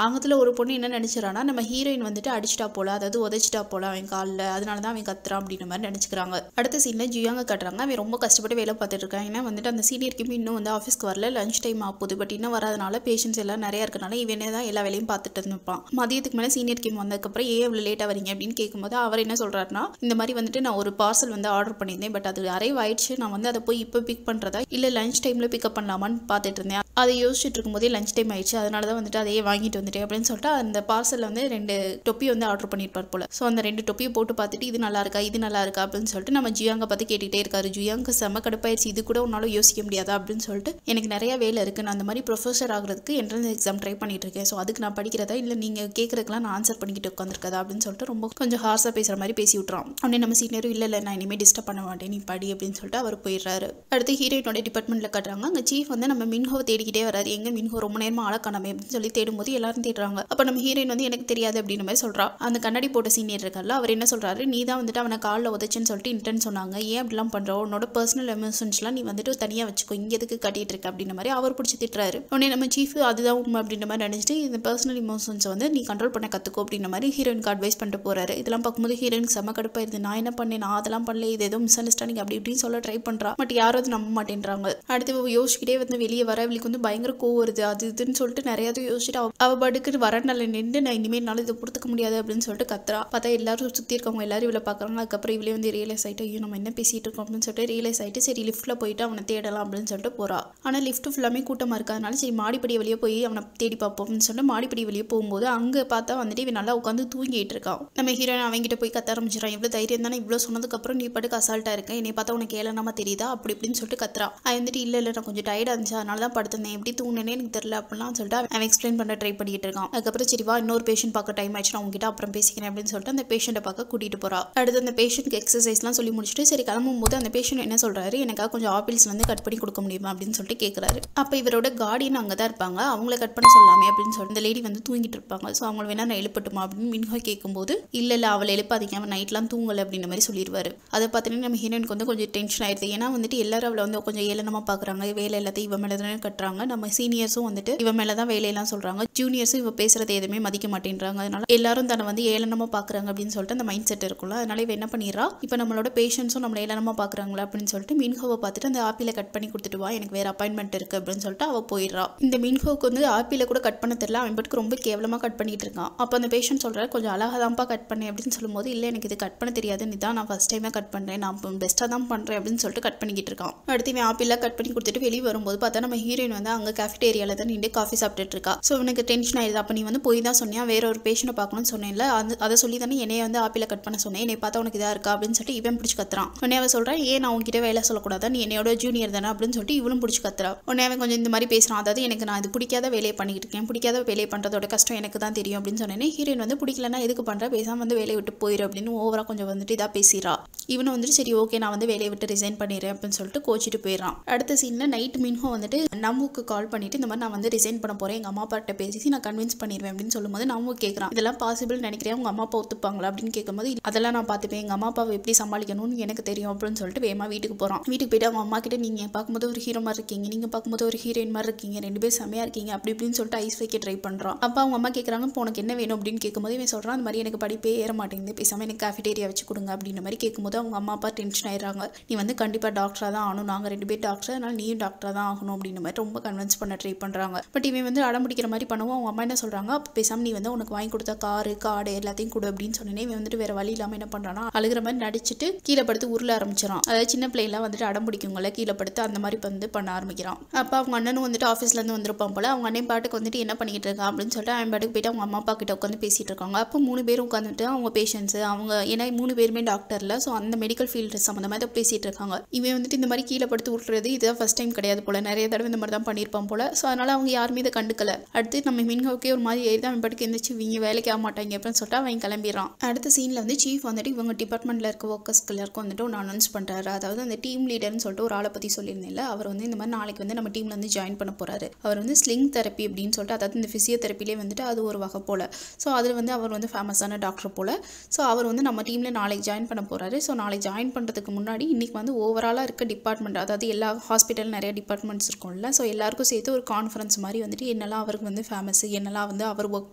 ஆங்கத்துல ஒரு பொண்ணு என்ன நினைச்சிடறான்னா நம்ம ஹீரோயின் வந்துட்டு அடிச்சிட்டா போல, அதாவது உதச்சிட்டா போல அவன் காலில், அதனாலதான் அவன் கத்துறான் அப்படின்ற மாதிரி நினைச்சுக்கிறாங்க. அடுத்த சீன்ல ஜியாங்க காட்டுறாங்க. அவன் ரொம்ப கஷ்டப்பட்டு வேலை பார்த்துட்டு இருக்கான். ஏன்னா வந்துட்டு அந்த சீனியருக்குமே இன்னும் வந்து ஆஃபீஸ்க்கு வரல, லஞ்ச் டைம் ஆகுது. பட் இன்னும் வராதனால பேஷன்ஸ் எல்லாம் நிறைய இருக்கனால இவனே தான் எல்லா வேலையும் பார்த்துட்டு இருப்பான். மதியத்துக்கு மேலே சீனியர் கிம் வந்ததுக்கப்புறம் ஏன் இவ்வளோ லேட்டாக வரீங்க அப்படின்னு கேட்கும்போது அவர் என்ன சொல்றாருன்னா இந்த மாதிரி வந்துட்டு நான் ஒரு பார்சல் வந்து ஆர்டர் பண்ணியிருந்தேன், பட் அது அரைவ் ஆயிடுச்சு, நான் வந்து அதை போய் இப்போ பிக் பண்ணுறதா இல்லை லஞ்ச் டைமில் பிக்கப் பண்ணலாமான்னு பார்த்துட்டு இருந்தேன். அதை யோசிச்சுட்டு இருக்கும்போதே லஞ்ச் டைம் ஆயிடுச்சு, அதனால தான் வந்துட்டு அதையே வாங்கிட்டு வந்துட்டேன் அப்படின்னு சொல்லிட்டு அந்த பார்சலில் வந்து 2 தொப்பி வந்து ஆர்டர் பண்ணியிருப்பார் போல. ஸோ அந்த 2 தொப்பியை போட்டு பார்த்துட்டு இது நல்லா இருக்கா இது நல்லா இருக்கா அப்படின்னு சொல்லிட்டு நம்ம ஜியாங்க பார்த்து கேட்டுகிட்டே இருக்காரு. ஜியாங்க செம்ம கடுப்பாயிடுச்சு, இது கூட உன்னால யோசிக்க முடியாதா அப்படின்னு சொல்லிட்டு எனக்கு நிறைய வேலை இருக்கு, நான் அந்த மாதிரி ப்ரொஃபஸர் ஆகிறதுக்கு என்ட்ரன்ஸ் எக்ஸாம் ட்ரை பண்ணிட்டு இருக்கேன், ஸோ அதுக்கு நான் படிக்கிறதா இல்லை நீங்கள் கேட்குறதுக்குலாம் நான் ஆன்சர் பண்ணிக்கிட்டு உட்காந்துருக்கதா அப்படின்னு சொல்லிட்டு ரொம்ப கொஞ்சம் ஹார்ஸாக பேசுகிற மாதிரி பேசி விட்றான். உடனே நம்ம சீனியரும் இல்லை நான் இனிமேல் டிஸ்டர்ப் பண்ண மாட்டேன் நீ படி அப்படின்னு சொல்லிட்டு அவர் போயிடுறாரு. அடுத்து ஹீரோயினோட டிபார்ட்மெண்ட்ல காட்டுறாங்க. அங்கே சீஃப் வந்து நம்ம மின்ஹோவை தேடிக்கிட்டே வராரு. எங்க மின்ஹோ ரொம்ப நேரமா ஆளக்கானமே அப்படின்னு சொல்லி தேடும்போது எல்லாரும் தேடுறாங்க. அப்போ நம்ம ஹீரோயின் வந்து எனக்கு தெரியாது அப்படின்னு மாதிரி சொல்றா. அந்த கண்ணாடி போட்ட சீனியர் இருக்கார்ல அவர் என்ன சொல்றாரு, நீ தான் வந்துட்டு அவனை காலில் உதச்சுன்னு சொல்லிட்டு இன்டர்ன் சொன்னாங்க, ஏன் அப்படிலாம் பண்ற, உன்னோட பர்சனல் எமோஷன்ஸ்லாம் நீ வந்துட்டு தனியாக வச்சுக்கோ, இங்கே எதுக்கு கட்டிட்டு இருக்க அப்படின்ற மாதிரி அவர் பிடிச்சி திட்டுறாரு. உடனே நம்ம சீஃப் அதுதான் உண்மை அப்படின்ற மாதிரி நினைச்சிட்டு இந்த பர்சனல் எமோஷன்ஸை வந்து நீ கண்ட்ரோல் பண்ண கற்றுக்கோ அப்படின்ற மாதிரி ஹீரோயினுக்கு அட்வைஸ் பண்ணிட்டு போறாரு. இதெல்லாம் பார்க்கும்போது ஹீரோயினுக்கு செம்ம கடுப்பாயிருது. நான் என்ன பண்ணேன், நான் அதெல்லாம் பண்ணல, இது ஏதோ மிஸ் அண்டர்ஸ்டாண்டிங் அப்படி இப்படின்னு சொல்ல ட்ரை பண்றா. பட் யாரும் அது நம்ப மாட்டேன்றாங்க. அடுத்து யோசிச்சுக்கிட்டே வந்து வெளியே வர அவளுக்கு வந்து பயங்கர கோவம் வருது. அது இதுன்னு சொல்லிட்டு நிறைய யோசிச்சுட்டு அவ படுக்கு வரனால நின்று நான் இனிமேல் இதை பொறுத்துக்க முடியாது அப்படின்னு சொல்லிட்டு கத்துறா. பார்த்தா எல்லாரும் சுற்றி இருக்கவங்க எல்லாரும் இவளை பார்க்குறாங்க. அதுக்கப்புறம் இவளே வந்து ரியலைஸ் ஆகிட்டு ஐயோ நம்ம என்ன பேசிட்டு இருக்கோம் அப்படின்னு சொல்லிட்டு ரியலைஸ் ஆகிட்டு சரி லிஃப்ட்டில் போயிட்டு அவனை தேடலாம் அப்படின்னு சொல்லிட்டு போறா. ஆனால் லிஃப்ட் ஃபுல்லாமே கூட்டமாக இருக்காதனால சரி மாடிப்படி வெளியே போய் அவனை தேடி பார்ப்போம் அப்படின்னு சொல்லிட்டு மாடிப்படி வெளியே போகும்போது அங்கே பார்த்தா வந்துட்டு இவன் நல்லா உட்காந்து தூங்கிட்டு இருக்கான். நம்ம ஹீரோயின் அவங்ககிட்ட போய் கத்த ஆரம்பிச்சிடறான். இவ்வளோ தைரியம் தானே, இவ்வளோ சொன்னதுக்கப்புறம் நீ பாட்டுக்கு அசால்ட்டாக இருக்கேன், என்னை பார்த்தா உனக்கு ஏளனமா தெரியுதா அப்படி இப்படின்னு சொல்லிட்டு கத்துறா. அது வந்துட்டு இல்லை நான் கொஞ்சம் டயர்டாக இருந்துச்சு அதனால தான் படுத்திருந்தேன், எப்படி தூங்கினேன்னு எனக்கு தெரியல அப்படிலாம் சொல்லிட்டு அவன் எக்ஸ்பிளைன் பண்ண ட்ரை பண்ணிட்டு இருக்கான். அதுக்கப்புறம் சரி வா இன்னொரு பேஷண்ட் பார்க்க டைம் ஆயிடுச்சு நான் உங்ககிட்ட அப்புறம் பேசிக்கிறேன் அப்படின்னு சொல்லிட்டு அந்த பேஷண்ட்டை பார்க்க கூட்டிட்டு போறா. அடுத்து அந்த பேஷண்ட்க்கு எக்ஸசைஸ்லாம் சொல்லி முடிச்சுட்டு சரி கிளம்பும் போது அந்த பேஷண்ட் என்ன சொல்றாரு, எனக்காக கொஞ்சம் ஆப்பிள்ஸ் வந்து கட் பண்ணி கொடுக்க முடியுமா அப்படின்னு சொல்லிட்டு கேட்குறாரு. அப்போ இவரோட கார்டியன் அங்கே தான் இருப்பாங்க, அவங்கள கட் பண்ண சொல்லாமே அப்படின்னு சொல்லிட்டு இந்த லேடி வந்து தூங்கிட்டு இருப்பாங்க. ஸோ அவங்களை வேணா நான் எழுப்பட்டுமா அப்படின்னு மின்ஹோ கேட்கும்போது இல்லை அவளை எழுப்பாதீங்க அவன் நைட்லாம் தூங்கலை அப்படின்ற மாதிரி சொல்லிடுவாரு. அதை பார்த்தீங்கன்னா நம்ம ஹீரோனுக்கு வந்து கொஞ்சம் டென்ஷன் ஆயிடுது. ஏன்னா வந்துட்டு எல்லாரும் அவளை வந்து கொஞ்சம் ஏளனமாக பார்க்குறாங்க, வேலை எல்லாத்தையும் இவன் மேலே தானே கட்டுறாங்க, நம்ம சீனியர்ஸும் வந்துட்டு இவன் மேலே தான் வேலையெல்லாம் சொல்றாங்க, ஜூனியர்ஸும் இவ பேசுறதை எதுவுமே மதிக்க மாட்டேன்றாங்க, அதனால எல்லாரும் தன்னை வந்து ஏளனமாக பார்க்குறாங்க அப்படின்னு சொல்லிட்டு அந்த மைண்ட் செட் இருக்கும்ல. அதனால இவ என்ன பண்ணிடுறா, இப்போ நம்மளோட பேஷண்ட்ஸும் நம்மளை ஏளனமாக பார்க்குறாங்களா அப்படின்னு சொல்லிட்டு மின்ஹோவை பார்த்துட்டு அந்த ஆப்பிளை கட் பண்ணி கொடுத்துட்டு வா எனக்கு வேற அப்பாயின்மெண்ட் இருக்கு அப்படின்னு சொல்லிட்டு அவள் போயிடுறா. இந்த மின்ஹோவுக்கு வந்து ஆப்பிளை கூட கட் பண்ண தெரியல, அவன் பட்டுக்கு ரொம்ப கேவலமாக கட் பண்ணிட்டு இருக்கான். அப்போ அந்த பேஷண்ட் சொல்கிறார் கொஞ்சம் அழகாக தான்ப்பா கட் பண்ணேன் அப்படின்னு சொல்லும்போது இல்லை எனக்கு இது கட் பண்ண தெரியாது, நீ தான் நான் ஃபர்ஸ்ட் டைமாக கட் பண்ணுறேன், நான் பெஸ்ட்டாக தான் பண்ணுறேன் அப்படின்னு சொல்லிட்டு கட் பண்ணிக்கிட்டு இருக்கான். அடுத்து இவன் ஆப்பிளாக கட் பண்ணி கொடுத்துட்டு வெளியே வரும்போது பார்த்தா நம்ம ஹீரோயின் வந்து அங்கே கேஃபிடேரியாவில் தான் நின்று காஃபி சாப்பிட்டுட்டு இருக்கா. ஸோ உனக்கு டென்ஷன் ஆயிடுது. அப்போ நீ வந்து போய் தான் சொன்னியா வேற ஒரு பேஷண்ட்டை பார்க்கணும்னு சொன்னேன்ல, அதை சொல்லி தானே என்னைய வந்து ஆப்பிளை கட் பண்ண சொன்னேன், என்னை பார்த்தா உனக்கு இதாக இருக்கா அப்படின்னு சொல்லிட்டு இவன் பிடிச்சி கத்துறான். உடனே அவன் சொல்கிறான் ஏன் நான் உங்ககிட்ட வேலை சொல்லக்கூடாதா, நீ என்னோட ஜூனியர் தானே அப்படின்னு சொல்லிட்டு இவளும் பிடிச்சி கத்துறா. உடனே அவன் கொஞ்சம் இந்த மாதிரி பேசுகிறான், அதாவது எனக்கு நான் இது பிடிக்காத வேலையை பண்ணிக்கிட்டு இருக்கேன், பிடிக்காத வேலையை பண்ணுறதோட கஷ்டம் எனக்கு தான் தெரியும் அப்படின்னு சொன்னேன். ஹீரோயின் வந்து பிடிக்கலன்னா எதுக்கு பண்ணுற, பேசாமல் வந்து வேலையை விட்டு போயிரு அப்படின்னு ஓவராக கொஞ்சம் வந்துட்டு இதாக பேசிடுறா. இவனை வந்துட்டு சரி ஓகே நான் வந்து வேலையை விட்டு ரிசைன் பண்ணிடுறேன் அப்படின்னு சொல்லிட்டு கோச்சிட்டு போயிடறான். அடுத்த சீன்ல நைட் மின்ஹோ வந்துட்டு நம்முக்கு கால் பண்ணிட்டு இந்த மாதிரி நான் வந்து ரிசைன் பண்ண போறேன், எங்க அம்மா அப்பாட்ட பேசி நான் கன்வின்ஸ் பண்ணிடுவேன் அப்படின்னு சொல்லும்போது நம்ம கேட்கறான் இதெல்லாம் பாசிபிள் நினைக்கிறேன், உங்க அம்மா அப்பா ஒத்துப்பாங்களா அப்படின்னு கேட்கும்போது அதெல்லாம் நான் பார்த்துப்பேன், எங்க அம்மா அப்பாவை எப்படி சமாளிக்கணும்னு எனக்கு தெரியும் அப்படின்னு சொல்லிட்டு வேகமா வீட்டுக்கு போறான். வீட்டுக்கு போயிட்டு அவங்க அம்மா கிட்ட நீங்க பார்க்கும்போது ஒரு ஹீரோ மாதிரி இருக்கீங்க, நீங்க பார்க்கும்போது ஒரு ஹீரோயின் மாதிரி இருக்கீங்க, 2 பேரும் செமையா இருக்கீங்க அப்படி இப்படின்னு சொல்லிட்டு ஐஸ் வைக்க ட்ரை பண்றான். அப்ப அவங்க அம்மா கேட்கறாங்க இப்போ உனக்கு என்ன வேணும் அப்படின்னு கேட்கும்போது இவன் சொல்றான் அந்த மாதிரி எனக்கு படிப்பே ஏற மாட்டேங்குது, பேசாம எனக்கு கேஃபிடேரியா வச்சு கொடுங்க அப்படின்ற மாதிரி கேட்கும்போது அவங்க அம்மா அப்பா டென்ஷன் ஆயிடுறாங்க. நீ வந்து கண்டிப்பா டாக்டரா தான் ஆகணும், நாங்க 2 பேர் டாக்டர், அதனால நீயும் டாக்டரா தான் ஆகணும் அப்படின்ற மாதிரி ரொம்ப கன்வின்ஸ் பண்ண ட்ரை பண்றாங்க. பட் இவன் வந்து அடம்பிடிக்கிற மாதிரி பண்ணுவோம். அவங்க அம்மா என்ன சொல்றாங்க அப்ப பேசாம நீ வந்து உனக்கு வாங்கி கொடுத்த காடு எல்லாத்தையும் கொடு அப்படின்னு சொன்னேன். இவன் வந்துட்டு வேற வழி இல்லாம என்ன பண்றானா அழுகிற மாதிரி நடிச்சிட்டு கீழே படுத்து உருள ஆரம்பிச்சிடான். அதாவது சின்ன பிள்ளைலாம் வந்துட்டு அடம் பிடிக்குங்கள கீழே படுத்து அந்த மாதிரி வந்து பண்ண ஆரம்பிக்கிறான். அப்ப அவங்க அண்ணனும் வந்துட்டு ஆஃபீஸ்ல இருந்து வந்திருப்பான் போல. அவங்க அண்ணன் பாட்டுக்கு வந்துட்டு என்ன பண்ணிட்டு இருக்கான் அப்படின்னு சொல்லிட்டு அவன் பாட்டுக்கு போயிட்டு அவங்க அம்மா அப்பா கிட்ட உட்காந்து பேசிட்டு இருக்காங்க. அப்போ 3 பேரும் உட்காந்துட்டு அவங்க பேஷண்ட்ஸ் அவங்க ஏன்னா 3 பேருமே டாக்டர்ல ஸோ அந்த மெடிக்கல் ஃபீல்டு சம்மந்தமாக தான் பேசிட்டு இருக்காங்க. இவன் வந்துட்டு இந்த மாதிரி கீழே படுத்து விட்டுறது இதுதான் ஃபர்ஸ்ட் டைம் கிடையாது போல, நிறைய தடவை இந்த மாதிரி தான் பண்ணியிருப்பான் போல. ஸோ அதனால அவங்க யாருமே இதை கண்டுக்கல. அடுத்து நம்ம மின்ஹோக்கே ஒரு மாதிரி ஏறி அவன் பாட்டுக்கு எந்திரிச்சு இவங்க வேலைக்கு ஆக மாட்டாங்க அப்படின்னு சொல்லிட்டு அவன் கிளம்பிடுறான். அடுத்த சீன்ல வந்து சீஃப் வந்துட்டு இவங்க டிபார்ட்மெண்ட்ல இருக்க ஒர்க்கர்ஸ்க்கு எல்லாருக்கும் வந்துட்டு ஒன்று அனௌன்ஸ் பண்றாரு. அதாவது அந்த டீம் லீடர்னு சொல்லிட்டு ஒரு ஆளை பத்தி சொல்லியிருந்தேன்ல, அவர் வந்து இந்த மாதிரி நாளைக்கு வந்து நம்ம டீம்ல வந்து ஜாயின் பண்ண போறாரு. அவர் வந்து ஸ்லிங் தெரப்பி அப்படின்னு சொல்லிட்டு அதாவது இந்த பிசியோதெரப்பிலே வந்துட்டு அது ஒரு வகை போல. ஸோ அதில் வந்து அவர் வந்து ஃபேமஸான டாக்டர் போல. ஸோ அவர் வந்து நம்ம டீம்ல நாளைக்கு ஜாயின் பண்ண போறாரு. ஸோ நாளைக்கு ஜாயின் பண்றதுக்கு முன்னாடி இன்னைக்கு வந்து ஓவராலா இருக்க டிபார்ட்மெண்ட் அதாவது எல்லா ஹாஸ்பிட்டல் நிறைய டிபார்ட்மெண்ட்ஸ் இருக்கும்ல, ஸோ எல்லாருக்கும் சேர்த்து ஒரு கான்ஃபரன்ஸ் மாதிரி வந்துட்டு என்னெல்லாம் அவருக்கு வந்து ஃபேமஸ் என்னெல்லாம் வந்து அவர் ஒர்க்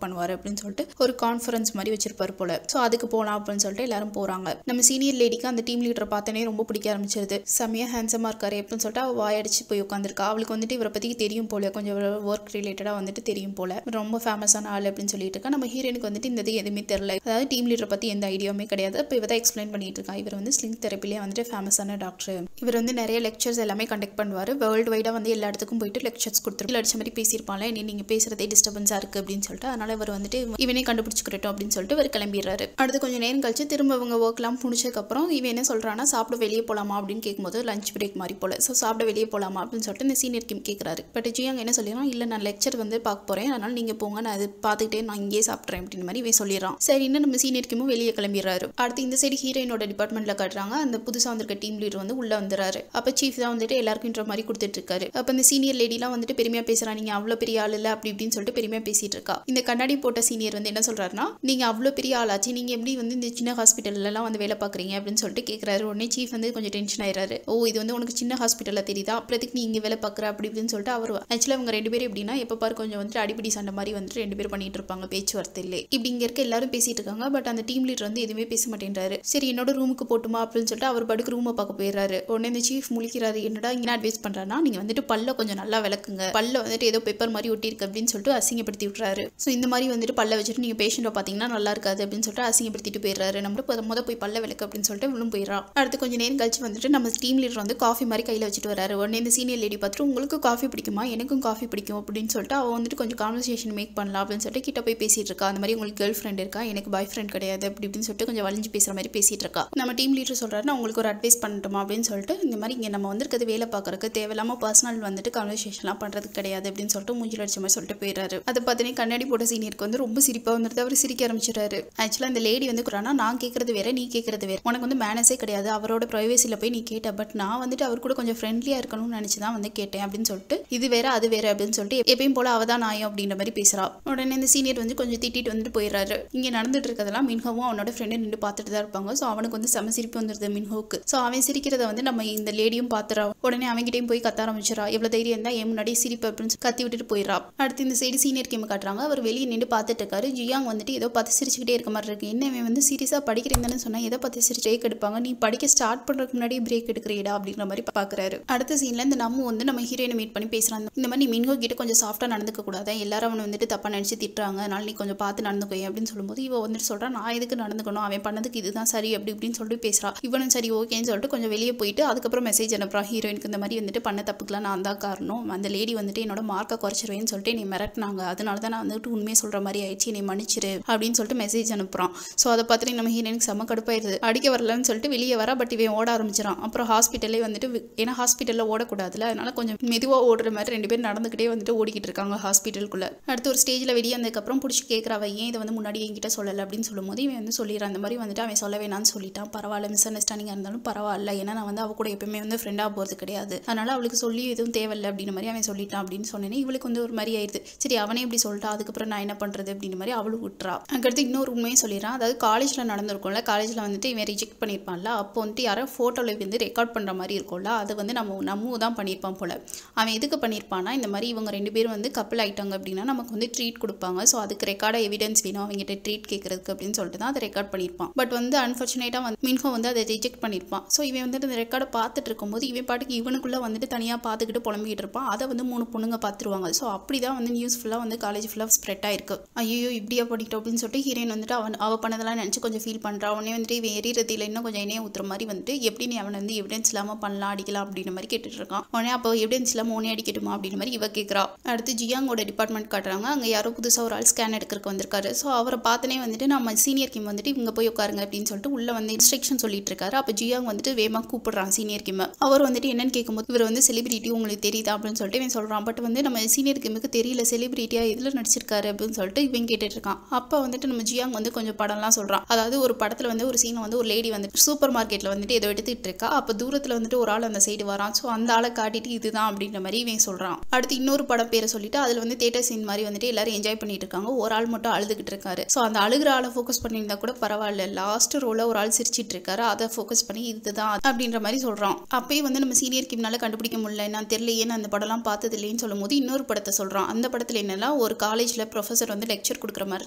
பண்ணுவார் அப்படின்னு சொல்லிட்டு ஒரு கான்ஃபரன்ஸ் மாதிரி வச்சிருப்பாரு போல. ஸோ அதுக்கு போகலாம் அப்படின்னு சொல்லிட்டு எல்லாரும் போறாங்க. நம்ம சீனியர் லேடிக்கு அந்த டீம் லீடரை பார்த்தனே ரொம்ப பிடிக்க ஆரம்பிச்சிருது. செம்மையா ஹேண்ட்ஸமா இருக்காரு அப்படின்னு சொல்லிட்டு அவள் வாயடிச்சு போய் உட்காந்துருக்கா. அவளுக்கு வந்துட்டு இவரை பத்தி தெரியும் போல, கொஞ்சம் ஒர்க் ரிலேட்டடா வந்துட்டு தெரியும் போல, ரொம்ப ஃபேமஸான ஆள் அப்படின்னு சொல்லிட்டு இருக்கா. நம்ம ஹீரோனுக்கு வந்துட்டு இந்த எதுவுமே தெரியல, அதாவது டீம் லீடரை பத்தி எந்த ஐடியாவுமே கிடையாது. இப்போ இவ தான் எக்ஸ்பிளைன் பண்ணிட்டு இருக்கா. இவர் வந்து ஸ்லிங் தெரப்பிலே வந்துட்டு ஃபேமஸான டாக்டர். இவர் வந்து நிறைய லெக்சர்ஸ் எல்லாமே கண்டக்ட் பண்ணுவார். வேர்ல்டு வைடா வந்து எல்லா இடத்துக்கும் போயிட்டு லெக்சர்ஸ் கொடுத்துரு அடிச்ச மாதிரி பேசியிருப்பாங்க. நீங்க பேசுறதே டிஸ்டர்பன்ஸா இருக்கு அப்படின்னு சொல்லிட்டு அதனால இவர் வந்துட்டு இவனே கண்டுபிடிச்சுக்கிட்டோம் அப்படின்னு சொல்லிட்டு இவர் கிளம்பிடுறாரு. அடுத்து கொஞ்சம் நேரம் கழிச்சு திரும்ப இவங்க ஒர்க்லாம் முடிச்சதுக்கப்புறம் இவன் என்ன சொல்றான்னா சாப்பிட வெளியே போலாமா அப்படின்னு கேட்கும்போது லஞ்ச் பிரேக் மாதிரி போல. ஸோ சாப்பிட வெளியே போலாமா அப்படின்னு சொல்லிட்டு இந்த சீனியர் கிம் கேட்கறாரு. பட் ஜியாங் என்ன சொல்லிடுறான் இல்லை நான் லெக்சர் வந்து பார்க்க போறேன், அதனால நீங்க போங்க, நான் அது பார்த்துக்கிட்டே நான் இங்கே சாப்பிட்றேன் அப்படின்னு மாதிரி இவன் சொல்லிடுறான். சரி இன்னும் நம்ம சீனியர் கிமும் வெளியே கிளம்பிடுறாரு. அடுத்து இந்த சைடு ஹீரோயினோட டிபார்ட்மெண்ட்ல காட்டுறாங்க. அந்த புதுசா வந்திருக்க டீம் லீடர் வந்து உள்ள வந்துறாரு. அப்ப சீஃப் தான் வந்துட்டு எல்லாருக்கும் இன்ற மாதிரி கொடுத்துட்டு இருக்காரு. அப்ப இந்த சீனியர் லேடிலாம் வந்துட்டு பெருமையா பேசுறா, நீங்க அவ்வளவு பெரிய ஆள் இல்ல அப்படி இப்படின்னு சொல்லிட்டு பெருமையா பேசிட்டு இருக்கா. இந்த கண்ணாடி போட்ட சீனியர் வந்து என்ன சொல்றாருன்னா நீங்க அவ்வளவு பெரிய ஆளாச்சு, நீங்க எப்படி வந்து இந்த சின்ன ஹாஸ்பிட்டல்ல எல்லாம் வந்து வேலை பாக்குறீங்க அப்படின்னு சொல்லிட்டு கேட்கறாரு. உடனே சீஃப் வந்து கொஞ்சம் டென்ஷன் ஆயிராரு. ஓ இது வந்து உனக்கு சின்ன ஹாஸ்பிட்டல்ல தெரியுதா, அப்புறத்துக்கு நீ இங்க வேலை பாக்குற அப்படி இப்படின்னு சொல்லிட்டு அவர் ஆக்சுவலா அவங்க 2 பேரும் எப்படின்னா எப்ப பாரு கொஞ்சம் வந்துட்டு அடிப்படி சண்டை மாதிரி வந்துட்டு 2 பேரும் பண்ணிட்டு இருப்பாங்க பேச்சுவார்த்தை இல்லை. இப்படி இங்க இருக்க எல்லாரும் பேசிட்டு இருக்காங்க. பட் அந்த டீம் லீடர் வந்து எதுவுமே பேச மாட்டேன்றாரு. சரி என்னோட ரூமுக்கு போட்டுமா அப்படின்னு சொல்லிட்டு அவர் படுக்க ரூமை பார்க்க போயிடுறாரு. உடனே இந்த சீஃப் முழிக்கிறாரு. என்னடா இங்க அட்வைஸ் பண்றானா நீங்க வந்துட்டு பல்ல கொஞ்சம் நல்லா விளக்குங்க, பல்ல வந்துட்டு ஏதோ பேப்பர் மாதிரி ஒட்டி இருக்கு அப்படின்னு சொல்லிட்டு அசிங்கப்படுத்தி விட்டுறாரு. ஸோ இந்த மாதிரி வந்துட்டு பல்ல வச்சுட்டு நீங்க பேஷண்ட்டை பாத்தீங்கன்னா நல்லா இருக்காது அப்படின்னு சொல்லிட்டு அசிங்கப்படுத்திட்டு போயிடுறாரு. நம்ம முத போய் பல்ல விளக்கு அப்படின்னு சொல்லிட்டு இவளும் போயிடறா. அடுத்து கொஞ்சம் நேரம் கழிச்சு வந்துட்டு நம்ம டீம் லீடர் வந்து காஃபி மாதிரி கையில வச்சுட்டு வராரு. உடனே இந்த சீனியர் லேடி பார்த்துட்டு உங்களுக்கு காஃபி பிடிக்குமா, எனக்கும் காஃபி பிடிக்கும் அப்படின்னு சொல்லிட்டு அவ வந்துட்டு கொஞ்சம் கான்வர்சேஷன் மேக் பண்ணலாம் அப்படின்னு சொல்லிட்டு கிட்ட போய் பேசிட்டு இருக்கா. அந்த மாதிரி உங்களுக்கு கேர்ள் ஃப்ரெண்ட் இருக்கா, எனக்கு பாய் ஃப்ரெண்ட் கிடையாது அப்படி இப்படின்னு சொல்லிட்டு கொஞ்சம் வலிஞ்சு பேசுற மாதிரி பேசிட்டு இருக்கா. நம்ம டீம் லீடர் சொல்றாரு நான் உங்களுக்கு ஒரு அட்வைஸ் பண்ணட்டுமா அப்படின்னு சொல்லிட்டு இந்த மாதிரி இங்க நம்ம வந்திருக்கிறது வேலை பார்க்கறதுக்கு தேவையில்லாம பர்சனல் வந்துட்டு கான்வர்சேஷன்லாம் பண்றது கிடையாது அப்படின்னு சொல்லிட்டு மூஞ்சில அடிச்ச மாதிரி சொல்லிட்டு போயிடுறாரு. அதை பார்த்தீங்கன்னா கண்ணாடி போட்ட சீனியருக்கு வந்து ரொம்ப சிரிப்பா வந்துட்டு அவர் சிரிக்க ஆரம்பிச்சிட்டாரு. ஆக்சுவலா இந்த லேடி வந்து நான் கேட்கறது வேற நீ கேட்கறது வேற, உனக்கு வந்து மேனஸே கிடையாது, அவரோட பிரைவேசில போய் நீ கேட்ட, பட் நான் வந்துட்டு அவர் கூட கொஞ்சம் ஃப்ரெண்ட்லியா இருக்கணும்னு நினைச்சுதான் வந்து கேட்டேன் அப்படின்னு சொல்லிட்டு இது வேற அது வேற அப்படின்னு சொல்லிட்டு எப்பயும் போல அவதான் நாயம் அப்படின்ற மாதிரி பேசுறா. உடனே இந்த சீனியர் வந்து கொஞ்சம் திட்டிட்டு வந்துட்டு போயிடுறாரு. இங்க நடந்துட்டு இருக்கதெல்லாம் மின்ஹோவும் அவனோட ஃப்ரெண்டு நின்று பார்த்துட்டு தான் இருப்பாங்க. ஸோ அவனுக்கு வந்து செம சிரிப்பு வந்துருது மின்ஹோக்கு. ஸோ அவன் சிரிக்கிறத வந்து நம்ம இந்த லேடியும் பாத்துறா. உடனே அவங்கிட்டையும் போய் கத்த ஆரம்பிச்சிடா. எவ்வளவு தைரியம் இருந்தா என் முன்னாடி சிரிப்பு அப்படின்னு கத்தி விட்டுட்டு போயிடறா. அடுத்து இந்த சைடு சீனியர் கேம் காட்டுறாங்க. அவர் வெளியே நின்று பார்த்துட்டு இருக்காரு. ஜியாங் வந்துட்டு ஏதோ பார்த்து சிரிச்சுக்கிட்டே இருக்க மாதிரி இருக்கு. என்ன இவன் வந்து சீரியஸா படிக்கிறீங்கன்னு சொன்னா எதை பார்த்து சிரிச்சு பிரேக் எடுப்பாங்க, நீ படிக்க ஸ்டார்ட் பண்றதுக்கு முன்னாடி பிரேக் எடுக்கிறீடா அப்படிங்கிற மாதிரி பாக்குறாரு. அடுத்த சீன்ல இந்த நம்ம வந்து நம்ம ஹீரோயினை மீட் பண்ணி பேசுறாங்க. இந்த மாதிரி நீ மின்ஹோ கிட்ட கொஞ்சம் சாஃப்டா நடந்துக்க கூடாது, எல்லாரும் அவனை வந்துட்டு தப்பா நினைச்சு திட்டுறாங்க, அதனால நீ கொஞ்சம் பார்த்து நடந்துக்கோ அப்படின்னு சொல்லும்போது இவ வந்துட்டு சொல்றா நான் எதுக்கு நடந்துக்கணும், அவன் பண்ணதுக்கு இதுதான் சரி அப்படி இப்படின்னு சொல்லிட்டு பேசுறா. இவனும் சரி ஓகேன்னு சொல்லிட்டு கொஞ்சம் வெளியே போயிட்டு அதுக்கப்புறம் மெசேஜ் அனுப்புறா ஹீரோயினுக்கு. இந்த மாதிரி வந்துட்டு பண்ண தப்புக்குலாம் நான் தான் காரணம், அந்த லேடி வந்துட்டு என்னோட மார்க்கை குறைச்சிருவேன்னு சொல்லிட்டு நீ மிரட்டினாங்க, அதனால தான் நான் வந்துட்டு உண்மையை சொல்ற மாதிரி ஆயிடுச்சு, நீ மன்னிச்சிரு அப்படின்னு சொல்லிட்டு மெசேஜ் அனுப்புறான். ஸோ அதை பார்த்துட்டு நம்ம ஹீரோயினுக்கு செம்ம கடுப்பாயிருது. அடிக்க வரலன்னு சொல்லிட்டு வெளியே வரா. பட் இவன் ஓட ஆரம்பிச்சிடான். அப்புறம் ஹாஸ்பிட்டலே வந்துட்டு ஏன்னா ஹாஸ்பிட்டல்ல ஓடக்கூடாதுல, அதனால கொஞ்சம் மெதுவா ஓடுற மாதிரி 2 பேரும் நடந்துகிட்டே வந்துட்டு ஓடிக்கிட்டு இருக்காங்க ஹாஸ்பிட்டலுக்குள்ள. அடுத்து ஒரு ஸ்டேஜ்ல வெளியே வந்ததுக்கப்புறம் பிடிச்சி கேட்கறா ஏன் இதை வந்து முன்னாடி என்கிட்ட சொல்லலை அப்படின்னு சொல்லும்போது இவன் வந்து சொல்லிடுறான். அந்த மாதிரி வந்துட்டு அவன் சொல்ல வேணான்னு சொல்லிட்டான், பரவாயில்ல பரவாயில்ல, மிஸ் அண்டர்ஸ்டாண்டிங்காக இருந்தாலும் பரவாயில்ல, ஏன்னா நான் வந்து அவ கூட எப்பவுமே வந்து ஃப்ரெண்டாக போகிறது கிடையாது, அதனால அவளுக்கு சொல்லி எதுவும் தேவையில்லை அப்படின்ற மாதிரி அவன் சொல்லிட்டான் அப்படின்னு சொன்னேன். இவளுக்கு வந்து ஒரு மாதிரி ஆயிடுது. சரி அவனே இப்படி சொல்லிட்டா அதுக்கப்புறம் நான் என்ன பண்ணுறது அப்படின்ற மாதிரி அவளும் விட்டுறா. அதுக்கடுத்து இன்னொரு உண்மையை சொல்லிடுறான். அதாவது காலேஜில் நடந்திருக்கும்ல, காலேஜில் வந்துட்டு இவன் ரிஜெக்ட் பண்ணியிருப்பான்ல, அப்போ வந்துட்டு யாரோ ஃபோட்டோவில் வந்து ரெக்கார்ட் பண்ணுற மாதிரி இருக்கும்ல, அது வந்து நம்ம தான் பண்ணியிருப்பான் போல். அவன் எதுக்கு பண்ணியிருப்பான்னா, இந்த மாதிரி இவங்க 2 பேரும் வந்து கப்பல் ஆகிட்டாங்க அப்படின்னா நமக்கு வந்து ட்ரீட் கொடுப்பாங்க, ஸோ அதுக்கு ரெக்கார்டாக எவிடன்ஸ் வேணும் அவங்ககிட்ட ட்ரீட் கேட்கறதுக்கு அப்படின்னு சொல்லிட்டு தான் அதை ரெக்கார்ட் பண்ணியிருப்பான். பட் வந்து அன்ஃபார்ச்சுனேட்டாக வந்து மின்ஹோ வந்து அதை ரிஜெக்ட் பண்ணியிருப்பான். ஸோ இவன் வந்துட்டு அந்த ரெக்கார்டை பார்த்துட்டு இருக்கும்போது இவன் பாட்டுக்கு இவனுக்குள்ளே வந்துட்டு தனியாக பார்த்துக்கிட்டு புலம்பிக்கிட்டு இருப்பான். அதை வந்து 3 பொண்ணுங்க பார்த்துருவாங்க. ஸோ அப்படி தான் வந்து நியூஸ் ஃபுல்லாக வந்து காலேஜ் ஃபுல்லாக ஸ்ப்ரெட் ஆயிருக்கு. ஐயோ இப்படியா பண்ணிட்டோம் அப்படின்னு சொல்லிட்டு ஹீரோயின் வந்துட்டு அவ பண்ணதெல்லாம் நினச்சி கொஞ்சம் ஃபீல் பண்ணுறா. உடனே வந்துட்டு இவன் எரியறதில்லை, இன்னும் கொஞ்சம் எண்ணெயை ஊற்றுற மாதிரி வந்துட்டு எப்படி நீ அவனை வந்து எவிடன்ஸ் இல்லாமல் பண்ணலாம் அடிக்கலாம் அப்படின்ற மாதிரி கேட்டுட்டு இருக்கான். உடனே அப்போ எவிடன்ஸ் இல்லாமல் உடனே அடிக்கட்டுமா அப்படின்ற மாதிரி இவ கேட்குறா. அடுத்து ஜியாங்கோட டிபார்ட்மெண்ட் காட்டுறாங்க. அங்கே யாரோ புதுசாக ஒரு ஆள் ஸ்கேன் எடுக்கிறதுக்கு வந்திருக்காரு. ஸோ அவரை பார்த்தனே வந்துட்டு நம்ம சீனியர் கிம் வந்துட்டு இவங்க போய் உட்காருங்க அப்படின்னு சொல்லிட்டு உள்ள வந்து இன்ஸ்ட்ரக்ஷன் சொல்லிட்டு இருக்காரு. அப்போ ஜியாங் வந்துட்டு வேகமாக கூப்பிடுறான் சீனியர் கிம். அவர் வந்துட்டு என்னன்னு கேட்கும்போது இவர் வந்து செலிபிரிட்டி உங்களுக்கு தெரியுதா அப்படின்னு சொல்லிட்டு இவன் சொல்கிறான். பட் வந்து நம்ம சீனியர் கிம்முக்கு தெரியல செலிபிரிட்டியாக இதில் நடிச்சிருக்காரு அப்படின்னு சொல்லிட்டு இவன் கேட்டுட்டு இருக்கான். அப்போ வந்துட்டு நம்ம ஜியாங் வந்து கொஞ்சம் படம்லாம் சொல்கிறான். அதாவது ஒரு படத்தில் வந்து ஒரு சீன் வந்து ஒரு லேடி வந்து சூப்பர் மார்க்கெட்டில் வந்துட்டு ஏதோ எடுத்துட்டு இருக்கா. அப்போ தூரத்தில் வந்துட்டு ஒரு ஆள் அந்த சைடு வரான். ஸோ அந்த ஆளை காட்டிட்டு இதுதான் அப்படின்ற மாதிரி இவன் சொல்கிறான். அடுத்து இன்னொரு படம் பேரை சொல்லிட்டு அதில் வந்து தியேட்டர் சீன் மாதிரி வந்துட்டு எல்லாரும் என்ஜாய் பண்ணிட்டு இருக்காங்க. ஒரு ஆள் மட்டும் அழுதுகிட்டு இருக்காரு. ஸோ அந்த அழுகிற ஆளை ஃபோக்கஸ் பண்ணியிருந்தா கூட பரவாயில்ல, லாஸ்ட் ரோல ஒரு ஆள் சிரிச்சிட்டு இருக்காரு, அதை ஃபோக்கஸ் பண்ணி இதுதான் அப்படின்ற மாதிரி சொல்கிறான். அப்பயே வந்து நம்ம சீனியர் கிம்னால கண்டுபிடிக்க முடியல, நான் தெரியலையே, நான் அந்த படம்லாம் பார்த்தது இல்லைன்னு சொல்லும் போது இன்னொரு படத்தை சொல்கிறான். அந்த படத்தில் என்னென்னா ஒரு காலேஜில் ப்ரொஃபஸர் வந்து லெக்சர் கொடுக்குற மாதிரி